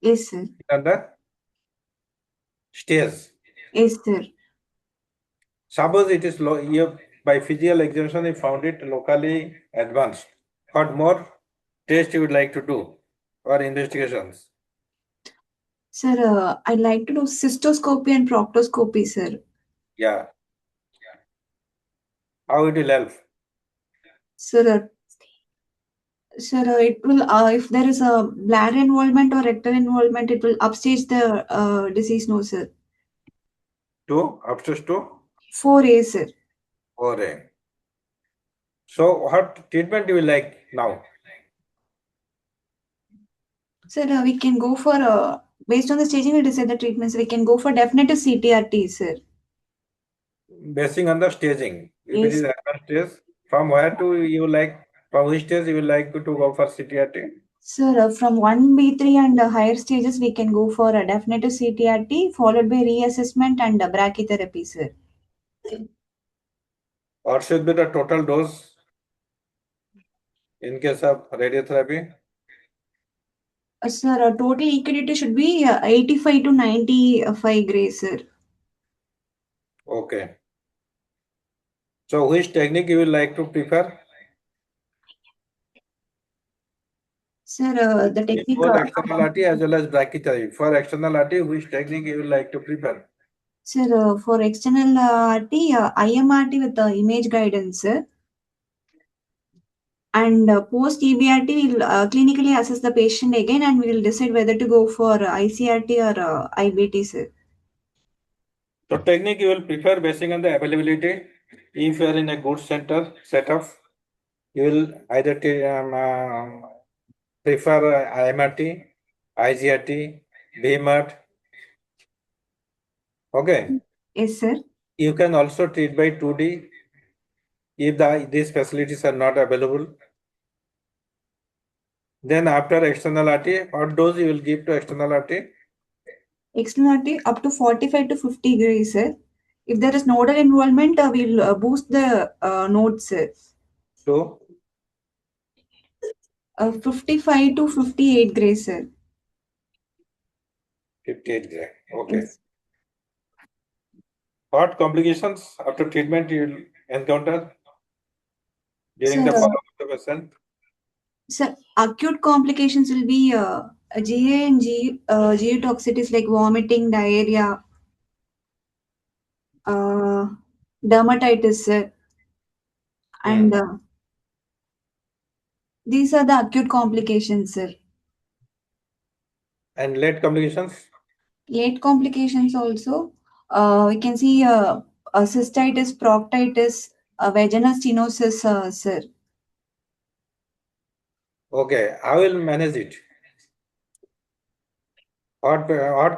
Yes, sir. On the stage. Yes, sir. Suppose it is low, you by physical examination you found it locally advanced. What more test you would like to do or investigations? Sir, I'd like to do cystoscopy and proctoscopy, sir. Yeah. How it will help? Sir, it will, if there is a bladder involvement or rectal involvement, it will upstage the disease, no, sir. Upstairs to? 4A, sir. 4A. So what treatment you will like now? Sir, we can go for, based on the staging, we'll decide the treatments. We can go for definitive CTRT, sir. Basing on the staging. If it Yes. is advanced stage, from where to you like, from which stage you will like to go for CTRT? Sir, from 1B3 and higher stages, we can go for a definitive CTRT followed by reassessment and brachytherapy, sir. What should be the total dose in case of radiotherapy? Sir, total EQDT should be 85 to 95 gray, sir. Okay. So which technique you will like to prefer? Sir, the technique. For external RT as well as brachytherapy. For external RT, which technique you will like to prefer? Sir, for external RT, IMRT with image guidance, sir. And post EBRT, we'll clinically assess the patient again and we'll decide whether to go for ICRT or IBT, sir. So technique you will prefer basing on the availability. If you are in a good center setup, you will either prefer IMRT, IGRT, BMRT. Okay. Yes, sir. You can also treat by 2D if these facilities are not available. Then after external RT, what dose you will give to external RT? External RT up to 45 to 50 gray, sir. If there is nodal involvement, we'll boost the nodes, sir. So 55 to 58 gray, sir. 58 gray. Okay. Yes. What complications after treatment you will encounter during the Sir, follow-up of the patient? Sir, acute complications will be GA and GU toxicities like vomiting, diarrhea, uh, dermatitis, sir. And these are the acute complications, sir. And late complications? Late complications also, we can see cystitis, proctitis, vaginal stenosis, sir. Okay, I will manage it. What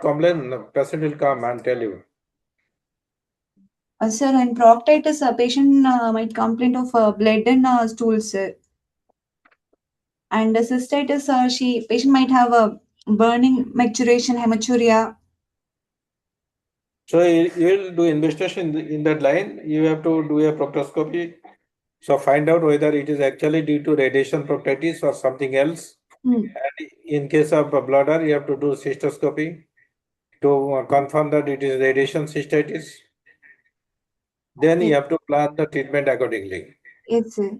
complaint the patient will come and tell you? Sir, in proctitis, a patient might complain of blood in stools, sir. And cystitis, patient might have a burning, maturation, hematuria. So you will do investigation in that line. You have to do a proctoscopy. So find out whether it is actually due to radiation proctitis or something else. And in case of bladder, you have to do cystoscopy to confirm that it is radiation cystitis. Then you have to plan the treatment accordingly. Yes, sir.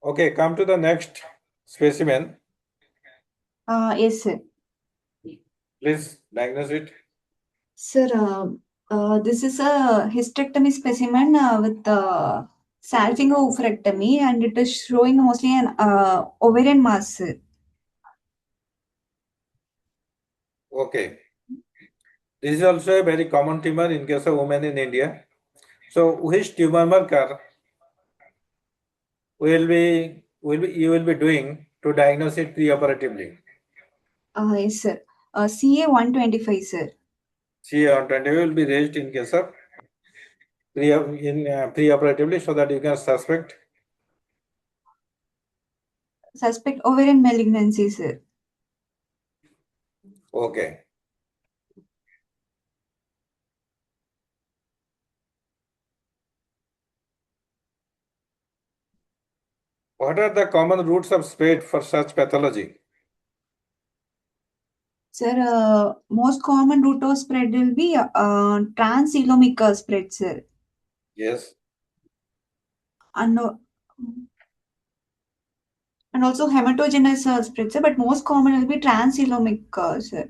Okay, come to the next specimen. Yes, sir. Please diagnose it. Sir, this is a hysterectomy specimen with salpingo-oophorectomy, and it is showing mostly an ovarian mass, sir. Okay. This is also a very common tumor in case of women in India. So which tumor marker you will be doing to diagnose it preoperatively? Yes, sir. CA 125, sir. CA120 will be raised in case of preoperatively so that you can suspect. Suspect ovarian malignancy, sir. Okay. What are the common routes of spread for such pathology? Sir, most common route of spread will be transelomic spread, sir. Yes. And also hematogenous spread, sir, but most common will be transelomic, sir.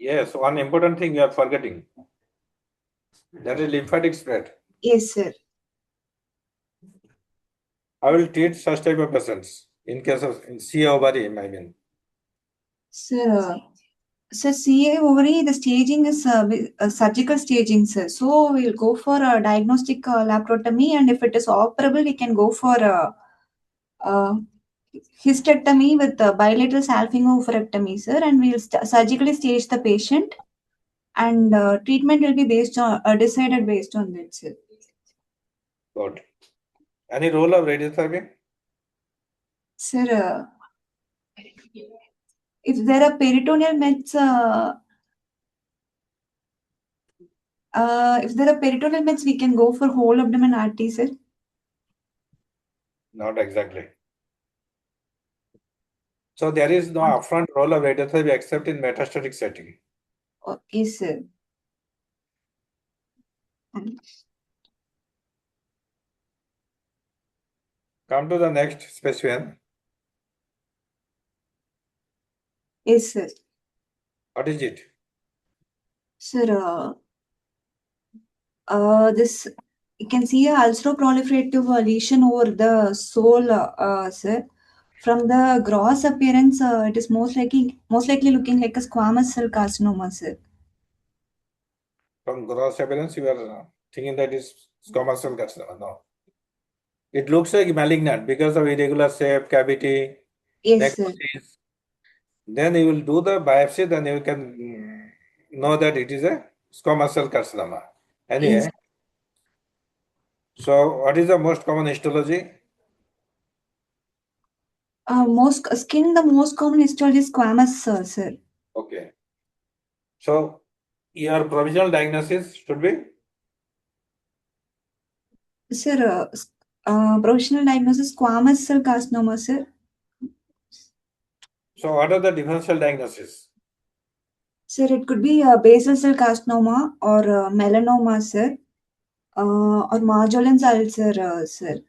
Yes, one important thing you are forgetting. That is lymphatic spread. Yes, sir. I will treat such type of patients in case of CA ovary, I mean. Sir, CA ovary, the staging is surgical staging, sir. So we'll go for a diagnostic laparotomy, and if it is operable, we can go for uh, hysterectomy with bilateral salpingo-oophorectomy, sir, and we'll surgically stage the patient, and treatment will be based on decided based on that, sir. Good. Any role of radiotherapy? Sir, if there are peritoneal mets, we can go for whole abdomen RT, sir. Not exactly. So there is no upfront role of radiotherapy except in metastatic setting. Okay, sir. Come to the next specimen. Yes, sir. What is it? Sir, this you can see a ulceroproliferative lesion over the sole, sir. From the gross appearance, it is most likely looking like a squamous cell carcinoma, sir. From gross appearance, you are thinking that is squamous cell carcinoma. No. It looks like malignant because of irregular shape, cavity, Yes, sir. necrosis. Then you will do the biopsy, then you can know that it is a squamous cell carcinoma. Anyway, Yes. so what is the most common histology? The most common histology is squamous, sir. Okay. So your provisional diagnosis should be? Sir, provisional diagnosis squamous cell carcinoma, sir. So what are the differential diagnosis? Sir, it could be basal cell carcinoma or melanoma, sir, or Marjolin's ulcer, sir.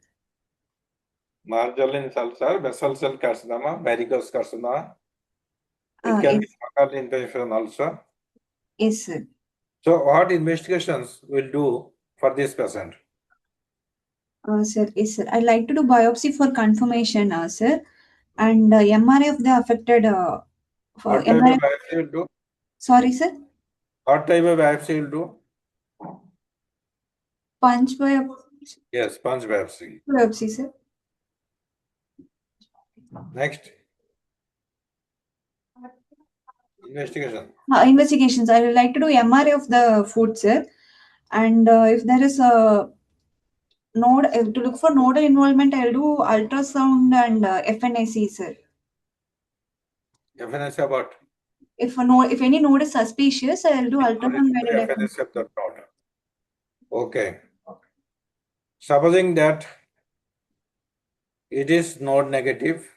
Marjolin's ulcer, basal cell carcinoma, varicose carcinoma. It can be fungal infection also. Yes, sir. So what investigations will do for this patient? Sir, yes, sir. I'd like to do biopsy for confirmation, sir, and MRI of the affected. For What type MRI. of biopsy will do? Sorry, sir. What type of biopsy will do? Punch biopsy. Yes, punch biopsy. Biopsy, sir. Next. Investigation. Investigations. I would like to do MRI of the foot, sir, and if there is a node to look for nodal involvement, I'll do ultrasound and FNAC, sir. FNS about? If any node is suspicious, I'll do ultrasound guided FNS of the node. Okay. Supposing that it is node negative,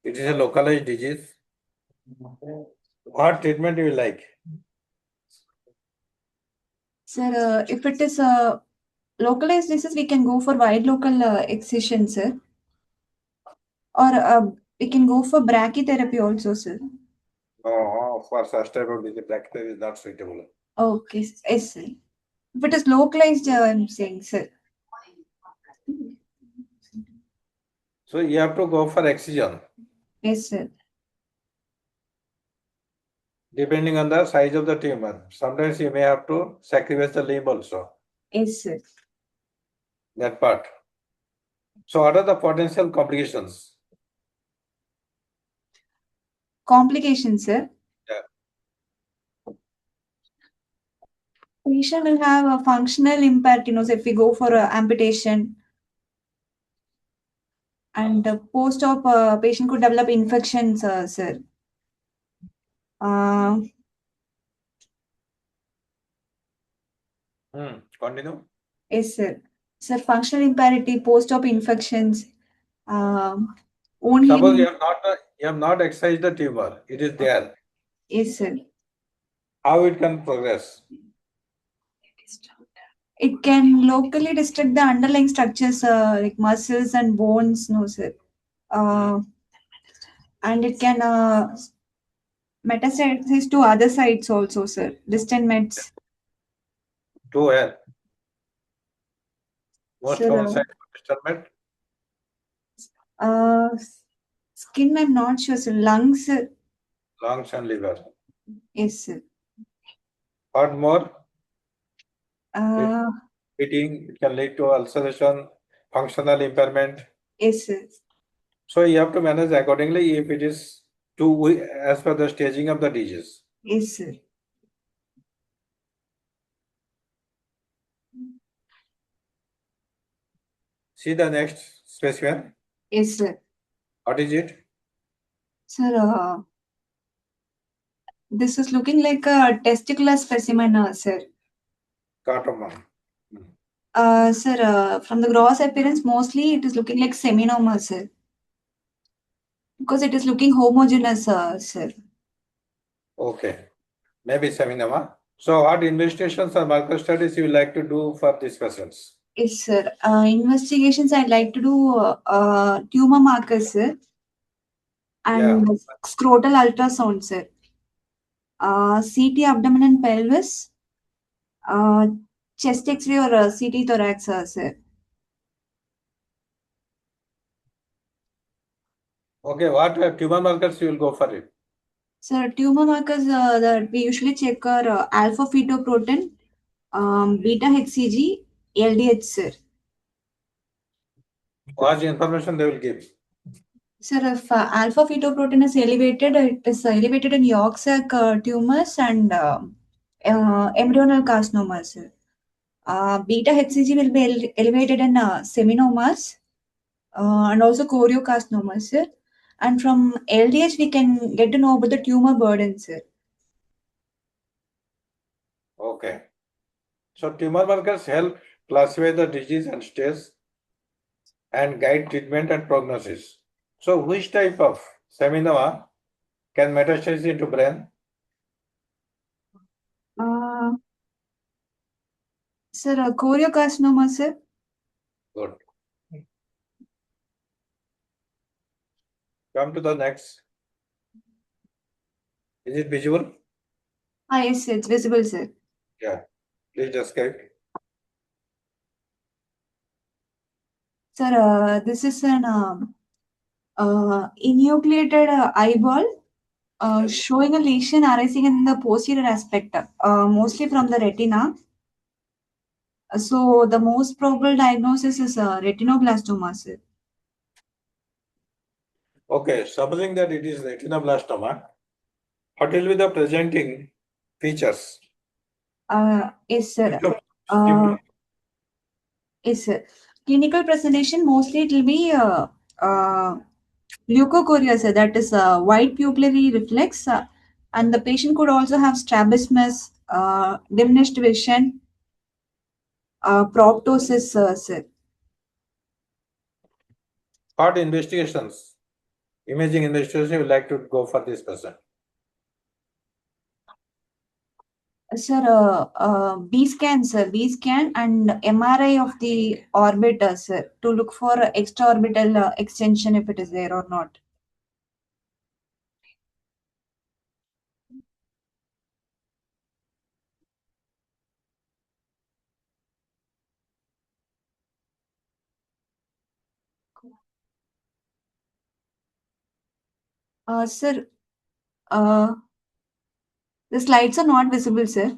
it is a localized disease. What treatment you will like? Sir, if it is a localized disease, we can go for wide local excision, sir. Or we can go for brachytherapy also, sir. Oh, for such type of disease, brachytherapy is not suitable. Okay, yes, sir. If it is localized, I'm saying, sir. So you have to go for excision. Yes, sir. Depending on the size of the tumor. Sometimes you may have to sacrifice the limb also. Yes, sir. That part. So what are the potential complications? Complications, sir. Yeah. Patient will have a functional impact, so if we go for amputation, and post-op patient could develop infections, sir. Continue. Yes, sir. Sir, functional imperative, post-op infections, wound Suppose healing. you have not excised the tumor. It is there. Yes, sir. How it can progress? It can locally destruct the underlying structures like muscles and bones, no, sir. And it can Metastasis to other sites also, sir. Distant mets. To where? Most Sir, common site for distal uh, skin, I'm not sure, sir. Lungs, lungs and liver. yes, sir. What more? Uh, Bleeding, it can lead to ulceration, functional impairment. yes, sir. So you have to manage accordingly if it is as per the staging of the disease. Yes, sir. See the next specimen. Yes, sir. What is it? Sir, this is looking like a testicular specimen, sir. Cartoma. Sir, from the gross appearance, mostly it is looking like seminoma, sir. Because it is looking homogeneous, sir. Okay. Maybe seminoma. So what investigations or marker studies you like to do for these patients? Yes, sir. Investigations, I'd like to do tumor markers, sir, and scrotal ultrasound, sir. CT abdomen and pelvis, chest X-ray or CT thorax, sir. Okay, what tumor markers you will go for it? Sir, tumor markers that we usually check are alpha fetoprotein, beta HCG, LDH, sir. What information they will give? Sir, if alpha fetoprotein is elevated, it is elevated in yolk sac tumors and embryonal carcinomas, sir. Beta HCG will be elevated in seminomas and also choriocarcinomas, sir. And from LDH, we can get to know about the tumor burden, sir. Okay. So tumor markers help classify the disease and stage and guide treatment and prognosis. So which type of seminoma can metastasize into brain? Uh, Sir, choriocarcinoma, sir. Good. Come to the next. Is it visible? Yes, it's visible, sir. Yeah. Please describe. Sir, this is an enucleated eyeball showing a lesion arising in the posterior aspect, mostly from the retina. So the most probable diagnosis is retinoblastoma, sir. Okay, supposing that it is retinoblastoma, what will be the presenting features? Yes, sir. Simply. Yes, sir. Clinical presentation, mostly it will be leukocoria, sir. That is white pupillary reflex, and the patient could also have strabismus, diminished vision, proptosis, sir. What investigations, imaging investigations you would like to go for this person? Sir, B scan, sir, B scan and MRI of the orbit, sir, to look for extraorbital extension if it is there or not. Sir, uh, the slides are not visible, sir.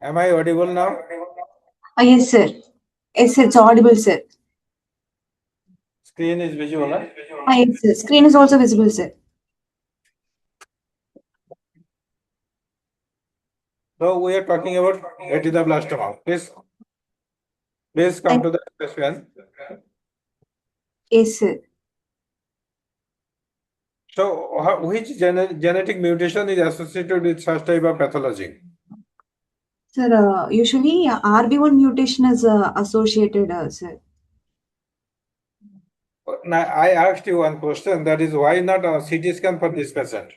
Am I audible now? Yes, sir. Yes, sir. It's audible, sir. Screen is visual, huh? Yes, sir. Screen is also visible, sir. So we are talking about retinoblastoma. Please come to the specimen. Yes, sir. So which genetic mutation is associated with such type of pathology? Sir, usually RB1 mutation is associated, sir. Now, I asked you one question, that is why not a CT scan for this patient?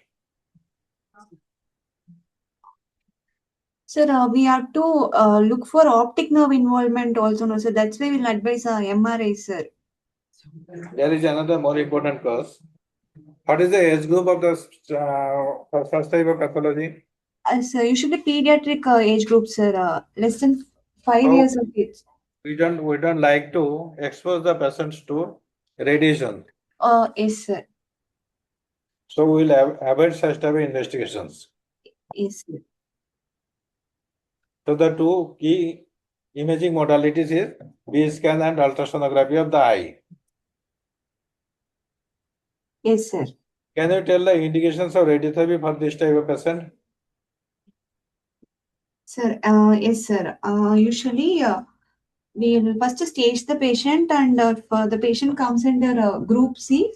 Sir, we have to look for optic nerve involvement also, no, sir. That's why we'll advise MRI, sir. There is another more important cause. What is the age group of the first type of pathology? Sir, usually pediatric age group, sir. Less than 5 years of age. We don't like to expose the patients to radiation. Yes, sir. So we will avoid such type of investigations. Yes, sir. So the two key imaging modalities is B scan and ultrasonography of the eye. Yes, sir. Can you tell the indications of radiotherapy for this type of patient? Sir, yes, sir. Usually, we will first stage the patient, and if the patient comes under group C,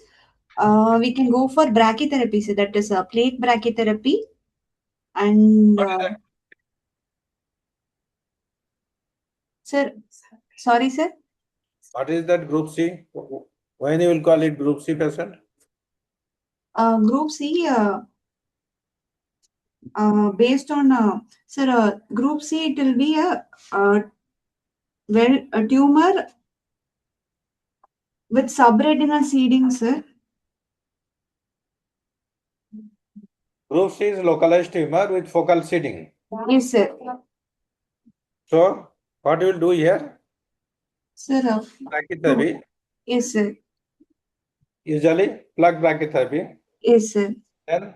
we can go for brachytherapy. So that is plate brachytherapy, and sir, sorry, sir. What is that group C? When you will call it group C patient? Group C, based on sir, group C, it will be a tumor with subretinal seeding, sir. Group C is localized tumor with focal seeding. Yes, sir. So what you will do here? Sir, Brachytherapy. yes, sir. Usually plug brachytherapy. Yes, sir. Then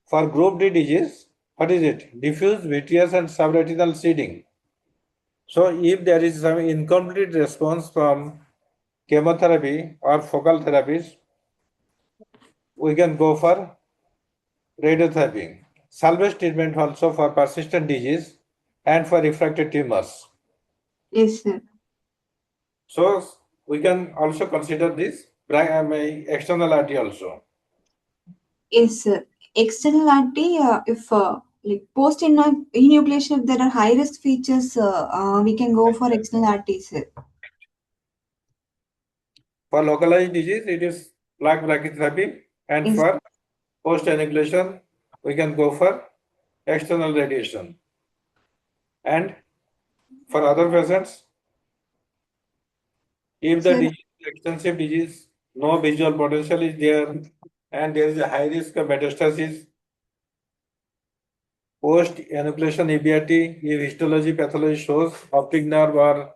for group D disease, what is it? Diffuse vitreous and subretinal seeding. So if there is some incomplete response from chemotherapy or focal therapies, we can go for radiotherapy. Salvage treatment also for persistent disease and for refractory tumors. Yes, sir. So we can also consider this external RT also. Yes, sir. External RT, if like post enucleation, if there are high risk features, we can go for external RT, sir. For localized disease, it is plaque brachytherapy, and Yes. for post enucleation, we can go for external radiation. And for other patients, if the Sir. disease is extensive disease, no visual potential is there, and there is a high risk of metastasis, post enucleation EBRT, if histology pathology shows optic nerve or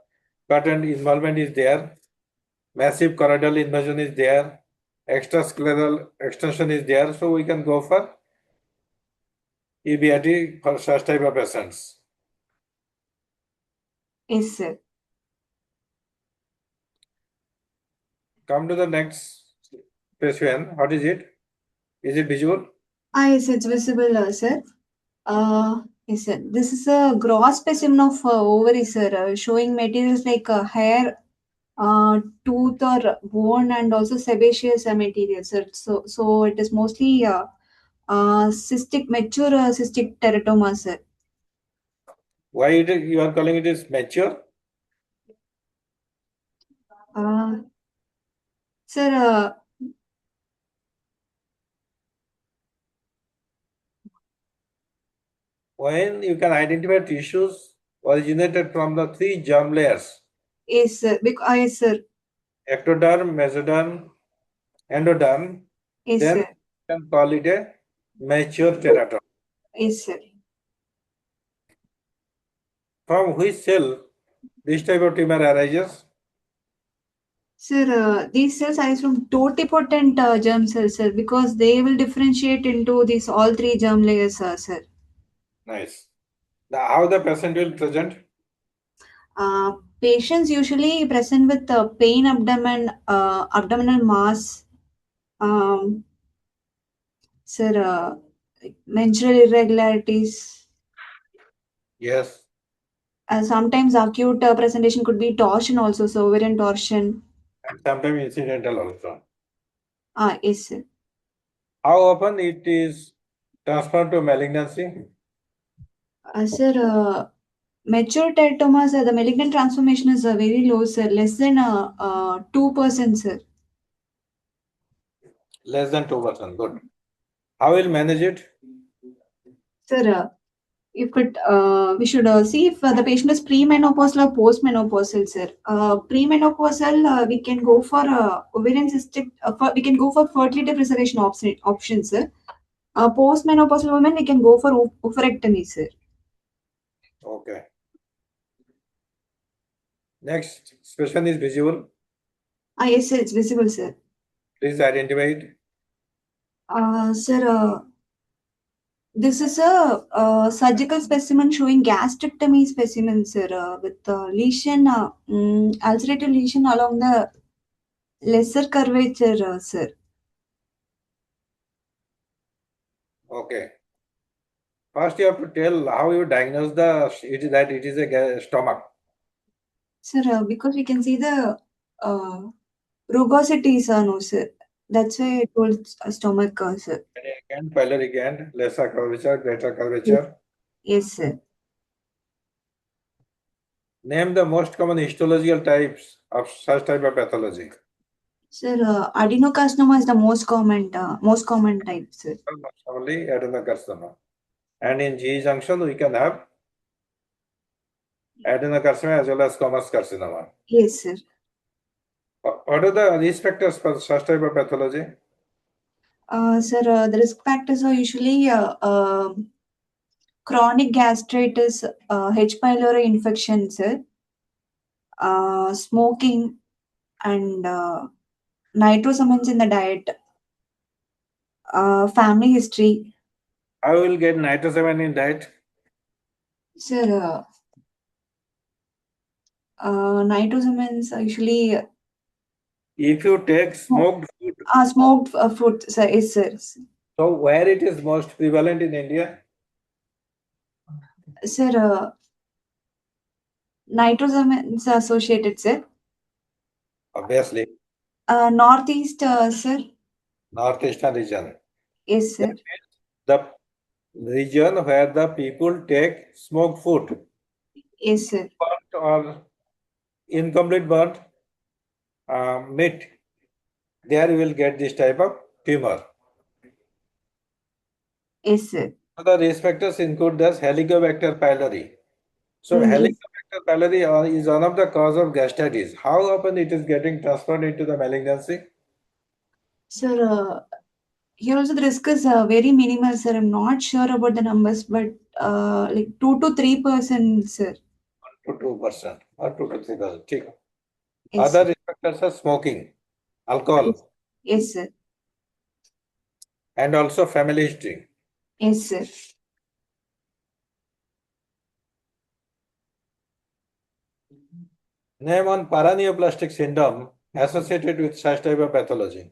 pattern involvement is there, massive choroidal invasion is there, extrascleral extension is there, so we can go for EBRT for such type of patients. Yes, sir. Come to the next specimen. What is it? Is it visual? Yes, it's visible, sir. Yes, sir. This is a gross specimen of ovary, sir, showing materials like hair, tooth or bone, and also sebaceous material, sir. So it is mostly cystic, mature cystic teratoma, sir. Why you are calling it is mature? Sir, When you can identify tissues originated from the three germ layers, yes, sir. Yes, sir. ectoderm, mesoderm, endoderm, Yes, then sir. you can call it a mature teratoma. Yes, sir. From which cell this type of tumor arises? Sir, these cells arise from totipotent germ cells, sir, because they will differentiate into these all three germ layers, sir. Nice. How the patient will present? Patients usually present with pain abdomen, abdominal mass, um, sir, menstrual irregularities. Yes. Sometimes acute presentation could be torsion also, so ovarian torsion. And sometimes incidental also. Yes, sir. How often it is transferred to malignancy? Sir, mature teratomas, the malignant transformation is very low, sir, less than 2%, sir. Less than 2%. Good. How will manage it? Sir, we should see if the patient is premenopausal or postmenopausal, sir. Premenopausal, we can go for ovarian cystic, we can go for fertility preservation option, sir. Postmenopausal women, we can go for oophorectomy, sir. Okay. Next, specimen is visible. Yes, sir, it's visible, sir. Please identify it. Sir, this is a surgical specimen showing gastrectomy specimen, sir, with lesion, ulcerative lesion along the lesser curvature, sir. Okay. First, you have to tell how you diagnose that it is a stomach. Sir, because we can see the rugosity, sir, no, sir. That's why I told stomach, sir. Again, pyloric gland, lesser curvature, greater curvature. Yes, sir. Name the most common histological types of such type of pathology. Sir, adenocarcinoma is the most common type, sir. Only adenocarcinoma. And in G junction, we can have adenocarcinoma as well as squamous carcinoma. Yes, sir. What are the risk factors for such type of pathology? Sir, the risk factors are usually chronic gastritis, H. pylori infection, sir, smoking, and nitrosamines in the diet, family history. I will get nitrosamine in diet. Sir, nitrosamines are usually If you take smoked food, smoked food, sir, yes, sir. so where it is most prevalent in India? Sir, nitrosamines associated, sir. Obviously, Northeast, sir. northeastern region. Yes, sir. The region where the people take smoked food, Yes, sir. burnt or incomplete burnt meat, there you will get this type of tumor. Yes, sir. The risk factors include this Helicobacter pylori. So Yes. Helicobacter pylori is one of the cause of gastritis. How often it is getting transferred into the malignancy? Sir, here also the risk is very minimal, sir. I'm not sure about the numbers, but like 2 to 3%, sir. 1 to 2% or 2 to 3%. ठीक. Yes, Other sir. risk factors are smoking, alcohol, Yes, sir. and also family history. Yes, sir. Name one paraneoplastic syndrome associated with such type of pathology.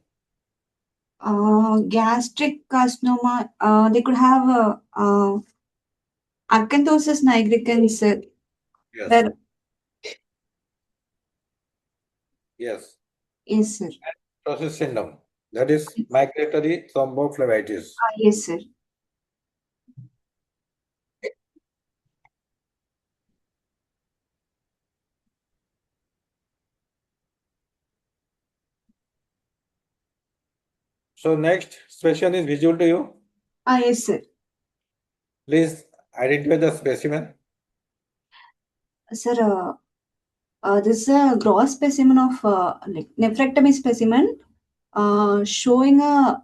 Gastric carcinoma, they could have acanthosis nigricans, sir. Yes. Where, Yes. yes, sir. Ptosis syndrome. That is migratory thrombophlebitis. Yes, sir. So next specimen is visual to you. Yes, sir. Please identify the specimen. Sir, this is a gross specimen of like nephrectomy specimen showing a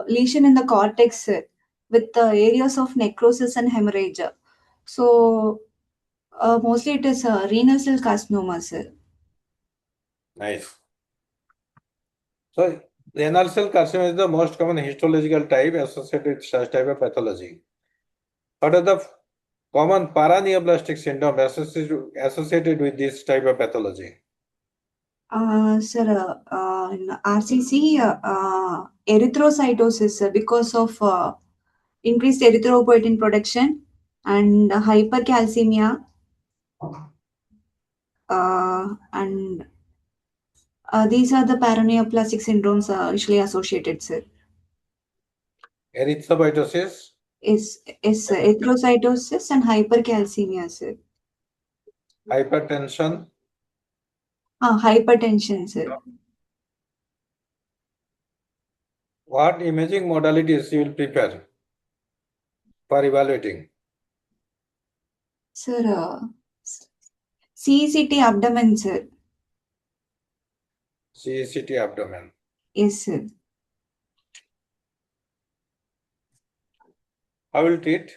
lesion in the cortex, sir, with areas of necrosis and hemorrhage. So, mostly it is renal cell carcinoma, sir. Nice. So renal cell carcinoma is the most common histological type associated with such type of pathology. What are the common paraneoplastic syndrome associated with this type of pathology? Sir, in RCC, erythrocytosis, sir, because of increased erythropoietin production and hypercalcemia, and these are the paraneoplastic syndromes usually associated, sir. Erythrocytosis, Is erythrocytosis and hypercalcemia, sir. hypertension, Hypertension, sir. what imaging modalities you will prefer for evaluating? Sir, CCT abdomen, sir. CCT abdomen. Yes, sir. How will treat?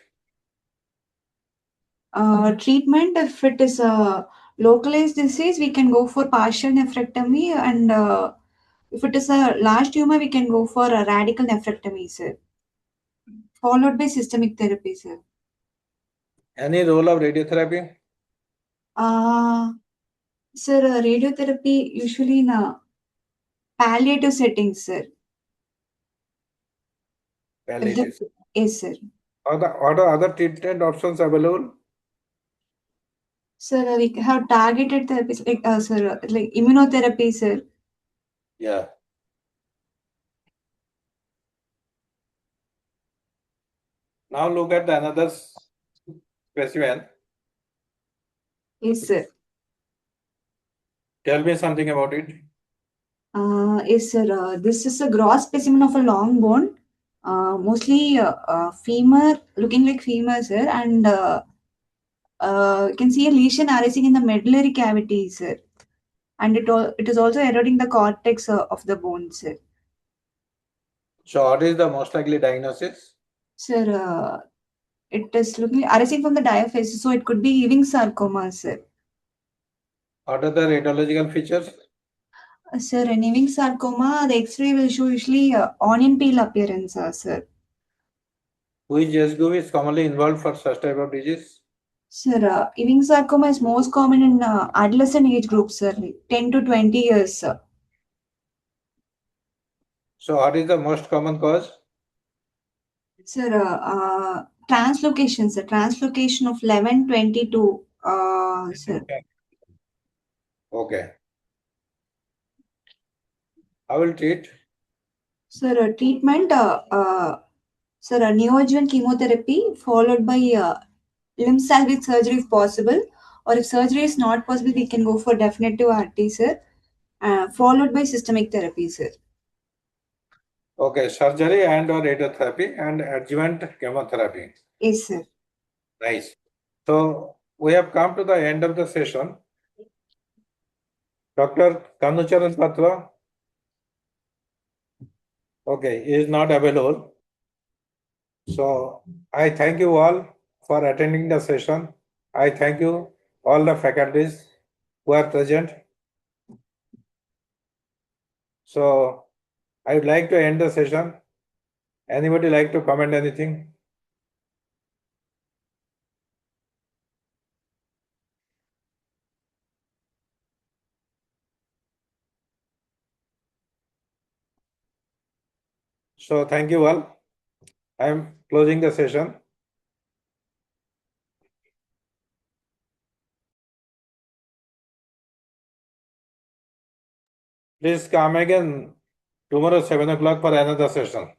Treatment, if it is a localized disease, we can go for partial nephrectomy, and if it is a large tumor, we can go for a radical nephrectomy, sir. Followed by systemic therapy, sir. Any role of radiotherapy? Sir, radiotherapy usually in a palliative setting, sir. Palliative. Yes, sir. What are other treatment options available? Sir, we have targeted therapies like sir, like immunotherapy, sir. Yeah. Now look at the another specimen. Yes, sir. Tell me something about it. Yes, sir. This is a gross specimen of a long bone, mostly femur, looking like femur, sir, and you can see a lesion arising in the medullary cavity, sir, and it is also eroding the cortex of the bone, sir. So what is the most likely diagnosis? Sir, it is looking arising from the diaphysis, so it could be Ewing sarcoma, sir. What are the radiological features? Sir, in Ewing sarcoma, the X-ray will show usually onion peel appearance, sir. Which age group is commonly involved for such type of disease? Sir, Ewing sarcoma is most common in adolescent age group, sir, like 10 to 20 years, sir. So what is the most common cause? Sir, translocation, sir, translocation of 1122, sir. Okay. I will treat. Sir, treatment, sir, neoadjuvant chemotherapy followed by limb salvage surgery if possible, or if surgery is not possible, we can go for definitive RT, sir, followed by systemic therapy, sir. Okay, surgery and or radiotherapy and adjuvant chemotherapy. Yes, sir. Nice. So we have come to the end of the session. Dr. Kanucharan Patra, okay, is not available. So I thank you all for attending the session. I thank you all the faculties who are present. So I would like to end the session. Anybody like to comment anything? So thank you all. I am closing the session. Please come again tomorrow 7 o'clock for another session.